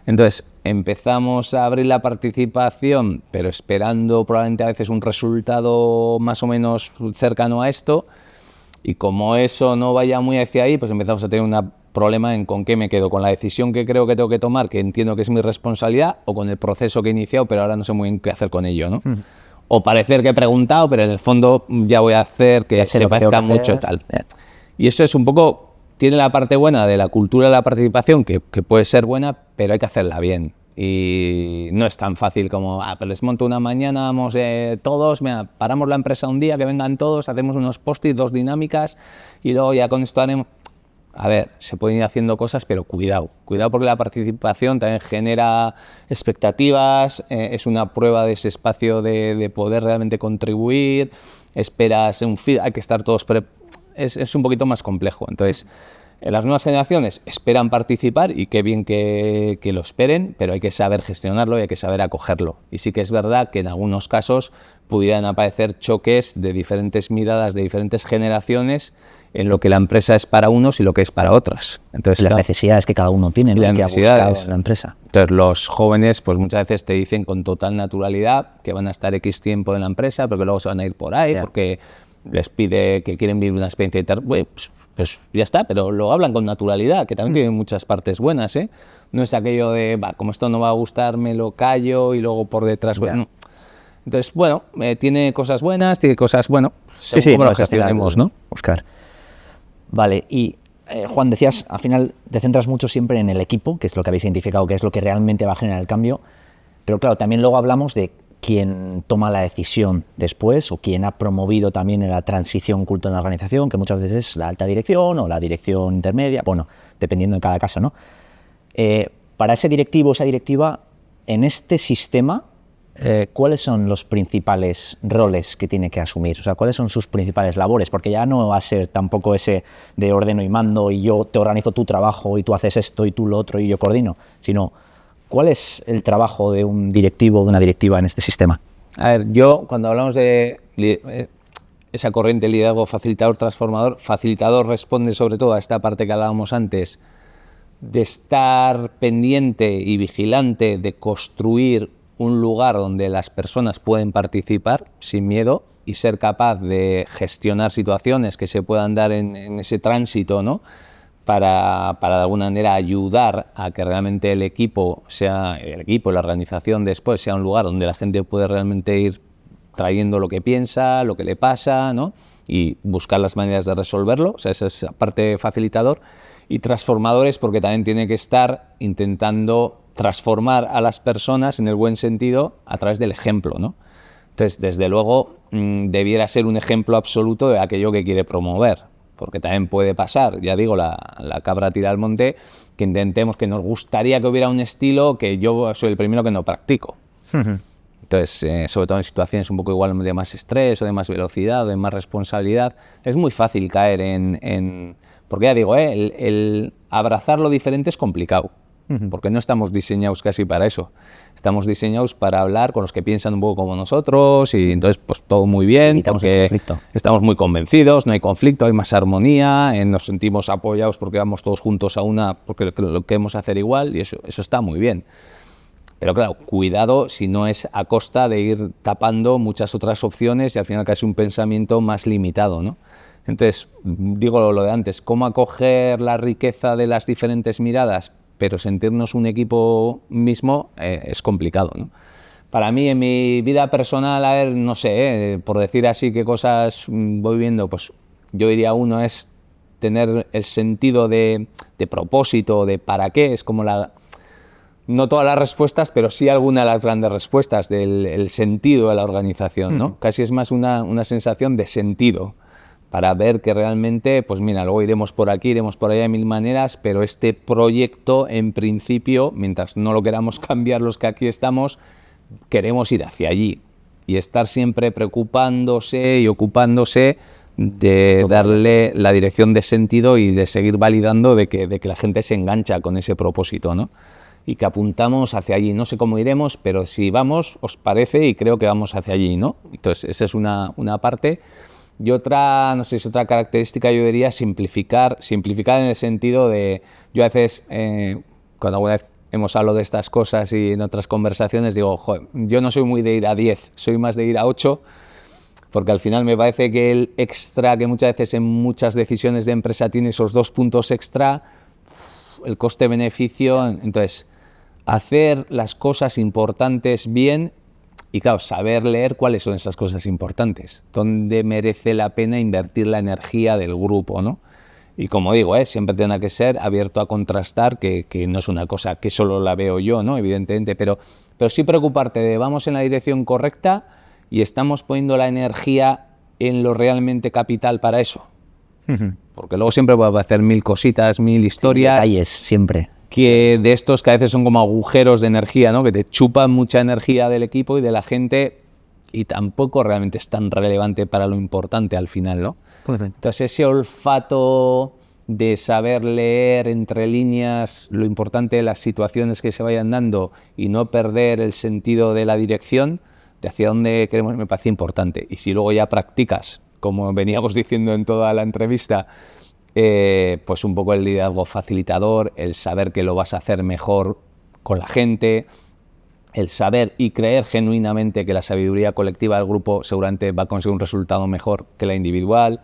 Entonces, empezamos a abrir la participación, pero esperando probablemente a veces un resultado más o menos cercano a esto, y como eso no vaya muy hacia ahí, pues empezamos a tener un problema en con qué me quedo, con la decisión que creo que tengo que tomar, que entiendo que es mi responsabilidad, o con el proceso que he iniciado, pero ahora no sé muy bien qué hacer con ello, ¿no? O parecer que he preguntado, pero en el fondo ya voy a hacer que se parezca mucho tal. Y eso es un poco... Tiene la parte buena de la cultura de la participación, que puede ser buena, pero hay que hacerla bien. Y no es tan fácil como, pero les monto una mañana, vamos todos, mira, paramos la empresa un día, que vengan todos, hacemos unos post-it, 2 dinámicas, y luego ya con esto haremos... A ver, se pueden ir haciendo cosas, pero cuidado porque la participación también genera expectativas, es una prueba de ese espacio de poder realmente contribuir, esperas un feedback, hay que estar todos... Es un poquito más complejo. Entonces, las nuevas generaciones esperan participar y qué bien que lo esperen, pero hay que saber gestionarlo y hay que saber acogerlo. Y sí que es verdad que en algunos casos pudieran aparecer choques de diferentes miradas, de diferentes generaciones, en lo que la empresa es para unos y lo que es para otras. Entonces, las necesidades que cada uno tiene, ¿no? Que ha buscado en la empresa. Entonces, los jóvenes, pues muchas veces te dicen con total naturalidad que van a estar X tiempo en la empresa, pero que luego se van a ir por ahí, porque les pide que quieren vivir una experiencia y tal, pues ya está, pero lo hablan con naturalidad, que también tiene muchas partes buenas, ¿eh? No es aquello de, como esto no va a gustar, me lo callo y luego por detrás... Bueno. Entonces, bueno, tiene cosas buenas, tiene cosas, bueno, cómo lo gestionemos, ¿no? Óscar. Vale, y Juan, decías, al final te centras mucho siempre en el equipo, que es lo que habéis identificado, que es lo que realmente va a generar el cambio, Pero claro, también luego hablamos de quién toma la decisión después o quién ha promovido también la transición culto en la organización, que muchas veces es la alta dirección o la dirección intermedia, bueno, dependiendo de cada caso, ¿no? Para ese directivo o esa directiva, en este sistema, ¿cuáles son los principales roles que tiene que asumir? O sea, ¿cuáles son sus principales labores? Porque ya no va a ser tampoco ese de ordeno y mando y yo te organizo tu trabajo y tú haces esto y tú lo otro y yo coordino, sino ¿cuál es el trabajo de un directivo o de una directiva en este sistema? A ver, yo cuando hablamos de esa corriente liderazgo facilitador transformador, facilitador responde sobre todo a esta parte que hablábamos antes, de estar pendiente y vigilante de construir un lugar donde las personas pueden participar sin miedo y ser capaz de gestionar situaciones que se puedan dar en ese tránsito, ¿no? Para de alguna manera ayudar a que realmente el equipo, la organización después sea un lugar donde la gente puede realmente ir trayendo lo que piensa, lo que le pasa, ¿no? Y buscar las maneras de resolverlo. O sea, esa es la parte facilitador. Y transformadores, porque también tiene que estar intentando transformar a las personas en el buen sentido a través del ejemplo, ¿no? Entonces, desde luego, debiera ser un ejemplo absoluto de aquello que quiere promover, porque también puede pasar, ya digo, la cabra tira al monte, que intentemos, que nos gustaría que hubiera un estilo que yo soy el primero que no practico. Entonces, sobre todo en situaciones un poco igual de más estrés o de más velocidad o de más responsabilidad, es muy fácil caer porque ya digo, el abrazar lo diferente es complicado. Porque no estamos diseñados casi para eso. Estamos diseñados para hablar con los que piensan un poco como nosotros y entonces pues todo muy bien, porque estamos muy convencidos, no hay conflicto, hay más armonía, nos sentimos apoyados porque vamos todos juntos a una, porque lo queremos hacer igual y eso está muy bien. Pero claro, cuidado si no es a costa de ir tapando muchas otras opciones y al final casi un pensamiento más limitado, ¿no? Entonces, digo lo de antes, ¿cómo acoger la riqueza de las diferentes miradas? Pero sentirnos un equipo mismo es complicado, ¿no? Para mí, en mi vida personal, a ver, no sé, por decir así qué cosas voy viendo, pues yo diría uno es tener el sentido de propósito, de para qué, es como no todas las respuestas, pero sí alguna de las grandes respuestas del sentido de la organización, ¿no? Casi es más una sensación de sentido, para ver que realmente, pues mira, luego iremos por aquí, iremos por allá de mil maneras, pero este proyecto, en principio, mientras no lo queramos cambiar los que aquí estamos, queremos ir hacia allí y estar siempre preocupándose y ocupándose de darle la dirección de sentido y de seguir validando de que la gente se engancha con ese propósito, ¿no? Y que apuntamos hacia allí. No sé cómo iremos, pero si vamos, os parece, y creo que vamos hacia allí, ¿no? Entonces, esa es una parte. Y otra, no sé, es otra característica, yo diría simplificar en el sentido de, yo a veces, cuando alguna vez hemos hablado de estas cosas y en otras conversaciones, digo, joder, yo no soy muy de ir a 10, soy más de ir a 8, porque al final me parece que el extra, que muchas veces en muchas decisiones de empresa tiene esos 2 puntos extra, el coste-beneficio, entonces, hacer las cosas importantes bien. Y claro, saber leer cuáles son esas cosas importantes, dónde merece la pena invertir la energía del grupo, ¿no? Y como digo, siempre tiene que ser abierto a contrastar, que no es una cosa que solo la veo yo, ¿no? Evidentemente, pero sí preocuparte de vamos en la dirección correcta y estamos poniendo la energía en lo realmente capital para eso. Porque luego siempre va a hacer mil cositas, mil historias. Sí, detalles, siempre. Que de estos que a veces son como agujeros de energía, ¿no? Que te chupan mucha energía del equipo y de la gente y tampoco realmente es tan relevante para lo importante al final, ¿no? Entonces ese olfato de saber leer entre líneas lo importante de las situaciones que se vayan dando y no perder el sentido de la dirección de hacia dónde queremos, me parece importante. Y si luego ya practicas, como veníamos diciendo en toda la entrevista, pues un poco el liderazgo facilitador, el saber que lo vas a hacer mejor con la gente, el saber y creer genuinamente que la sabiduría colectiva del grupo seguramente va a conseguir un resultado mejor que la individual,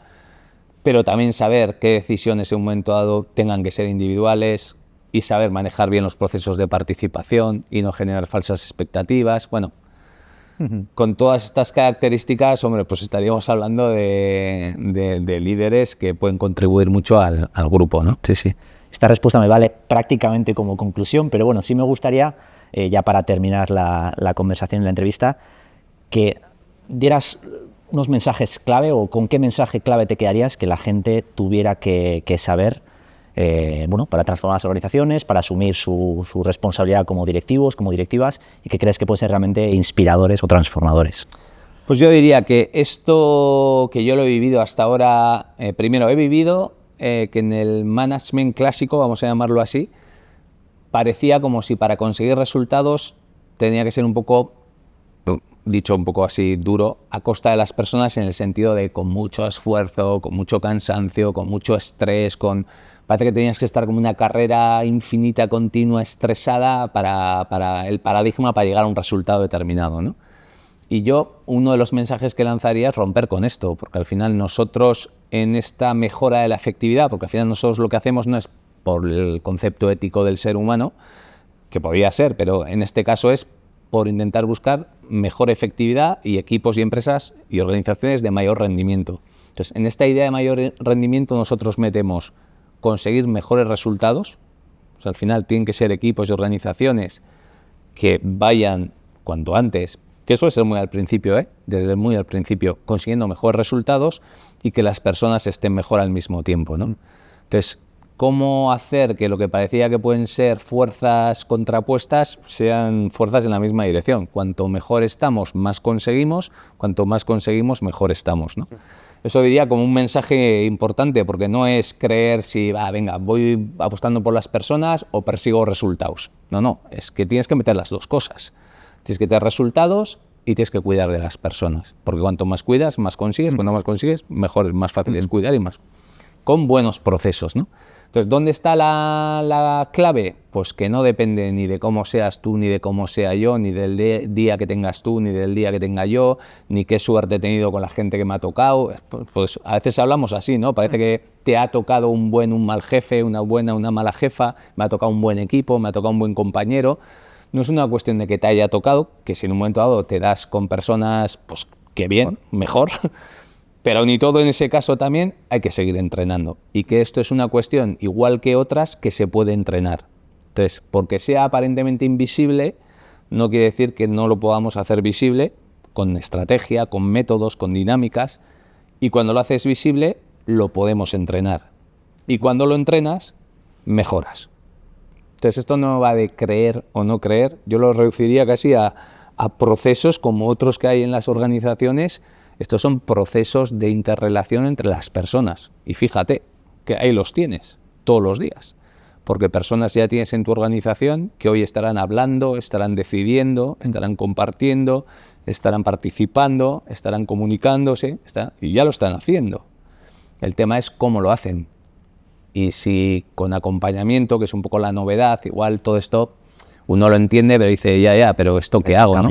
pero también saber qué decisiones en un momento dado tengan que ser individuales y saber manejar bien los procesos de participación y no generar falsas expectativas. Bueno, con todas estas características, hombre, pues estaríamos hablando de líderes que pueden contribuir mucho al grupo, ¿no? Sí, sí. Esta respuesta me vale prácticamente como conclusión, pero bueno, sí me gustaría ya para terminar la conversación y la entrevista, que dieras unos mensajes clave, o con qué mensaje clave te quedarías que la gente tuviera que saber para transformar las organizaciones, para asumir su responsabilidad como directivos, como directivas, y que crees que pueden ser realmente inspiradores o transformadores. Pues yo diría que esto que yo lo he vivido hasta ahora, primero he vivido que en el management clásico, vamos a llamarlo así, parecía como si para conseguir resultados tenía que ser un poco, dicho un poco así duro, a costa de las personas, en el sentido de con mucho esfuerzo, con mucho cansancio, con mucho estrés, parece que tenías que estar como una carrera infinita, continua, estresada para el paradigma, para llegar a un resultado determinado, ¿no? Y yo, uno de los mensajes que lanzaría es romper con esto, porque al final nosotros en esta mejora de la efectividad, porque al final nosotros lo que hacemos no es por el concepto ético del ser humano, que podría ser, pero en este caso es por intentar buscar mejor efectividad y equipos y empresas y organizaciones de mayor rendimiento. Entonces, en esta idea de mayor rendimiento nosotros metemos conseguir mejores resultados, o sea, al final tienen que ser equipos y organizaciones que vayan cuanto antes, que suele ser muy al principio, desde muy al principio, consiguiendo mejores resultados y que las personas estén mejor al mismo tiempo, ¿no? Entonces, ¿cómo hacer que lo que parecía que pueden ser fuerzas contrapuestas sean fuerzas en la misma dirección? Cuanto mejor estamos, más conseguimos, cuanto más conseguimos, mejor estamos, ¿no? Eso diría como un mensaje importante, porque no es creer si, voy apostando por las personas o persigo resultados. No, es que tienes que meter las dos cosas. Tienes que tener resultados y tienes que cuidar de las personas, porque cuanto más cuidas, más consigues, cuanto más consigues, mejor, más fácil es cuidar y más con buenos procesos, ¿no? Entonces, ¿dónde está la clave? Pues que no depende ni de cómo seas tú, ni de cómo sea yo, ni del día que tengas tú, ni del día que tenga yo, ni qué suerte he tenido con la gente que me ha tocado. Pues a veces hablamos así, ¿no? Parece que te ha tocado un mal jefe, una buena, una mala jefa, me ha tocado un buen equipo, me ha tocado un buen compañero. No es una cuestión de que te haya tocado, que si en un momento dado te das con personas, pues que bien, mejor. Pero ni todo en ese caso también hay que seguir entrenando. Y que esto es una cuestión, igual que otras, que se puede entrenar. Entonces, porque sea aparentemente invisible, no quiere decir que no lo podamos hacer visible con estrategia, con métodos, con dinámicas. Y cuando lo haces visible, lo podemos entrenar. Y cuando lo entrenas, mejoras. Entonces, esto no va de creer o no creer. Yo lo reduciría casi a procesos como otros que hay en las organizaciones. Estos son procesos de interrelación entre las personas. Y fíjate que ahí los tienes todos los días. Porque personas ya tienes en tu organización que hoy estarán hablando, estarán decidiendo, estarán compartiendo, estarán participando, estarán comunicándose, y ya lo están haciendo. El tema es cómo lo hacen. Y si con acompañamiento, que es un poco la novedad, igual todo esto uno lo entiende, pero dice, pero ¿esto qué hago, no?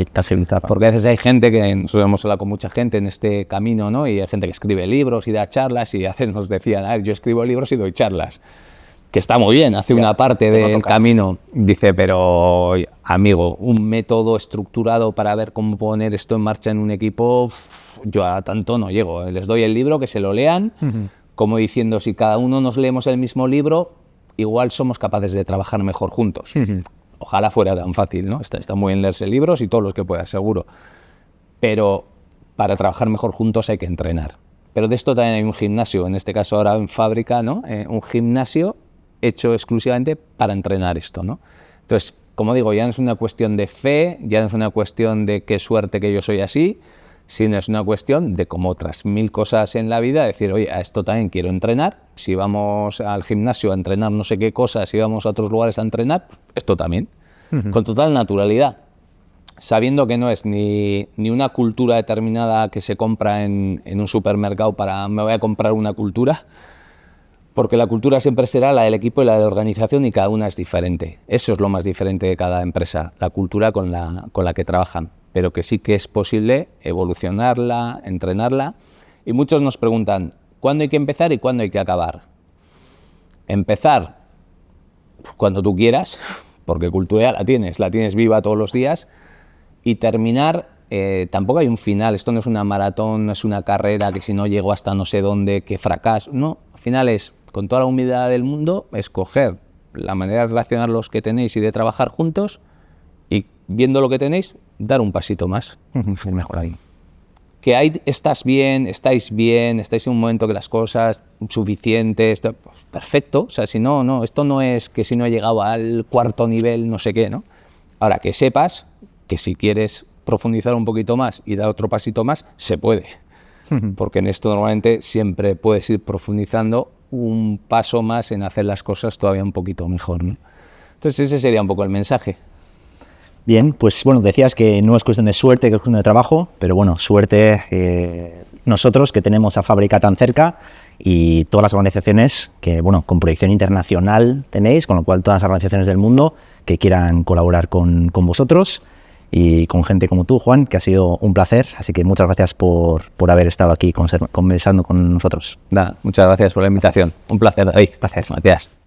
Porque a veces hay gente que, nosotros hemos hablado con mucha gente en este camino, ¿no? Y hay gente que escribe libros y da charlas, y hace nos decían, yo escribo libros y doy charlas, que está muy bien, hace una parte del camino. Dice, pero amigo, un método estructurado para ver cómo poner esto en marcha en un equipo, yo a tanto no llego. Les doy el libro, que se lo lean, como diciendo, si cada uno nos leemos el mismo libro, igual somos capaces de trabajar mejor juntos. Ojalá fuera tan fácil, ¿no? Está muy bien leerse libros y todos los que puedas, seguro. Pero para trabajar mejor juntos hay que entrenar. Pero de esto también hay un gimnasio, en este caso ahora en fábrica, ¿no? Un gimnasio hecho exclusivamente para entrenar esto, ¿no? Entonces, como digo, ya no es una cuestión de fe, ya no es una cuestión de qué suerte que yo soy así, sino es una cuestión de, como otras 1000 cosas en la vida, decir, oye, a esto también quiero entrenar. Si vamos al gimnasio a entrenar no sé qué cosas, si vamos a otros lugares a entrenar, pues esto también, con total naturalidad, sabiendo que no es ni una cultura determinada que se compra en un supermercado me voy a comprar una cultura, porque la cultura siempre será la del equipo y la de la organización, y cada una es diferente. Eso es lo más diferente de cada empresa, la cultura con la que trabajan. Pero que sí que es posible evolucionarla, entrenarla. Y muchos nos preguntan, ¿cuándo hay que empezar y cuándo hay que acabar? Empezar cuando tú quieras, porque cultura la tienes viva todos los días, y terminar, tampoco hay un final. Esto no es una maratón, no es una carrera que si no llego hasta no sé dónde, que fracaso. No, al final es, con toda la humildad del mundo, escoger la manera de relacionar los que tenéis y de trabajar juntos, viendo lo que tenéis, dar un pasito más. Es mejor ahí. Que estáis bien, estáis en un momento que las cosas suficientes, pues, perfecto. O sea, si no, esto no es que si no he llegado al cuarto nivel, no sé qué, ¿no? Ahora, que sepas que si quieres profundizar un poquito más y dar otro pasito más, se puede. Porque en esto normalmente siempre puedes ir profundizando un paso más en hacer las cosas todavía un poquito mejor, ¿no? Entonces ese sería un poco el mensaje. Bien, pues bueno, decías que no es cuestión de suerte, que es cuestión de trabajo, pero bueno, suerte nosotros que tenemos a Fábrica tan cerca y todas las organizaciones que, bueno, con proyección internacional tenéis, con lo cual todas las organizaciones del mundo que quieran colaborar con vosotros y con gente como tú, Juan, que ha sido un placer, así que muchas gracias por haber estado aquí conversando con nosotros. Nada, muchas gracias por la invitación. Un placer, David. Placer. Gracias.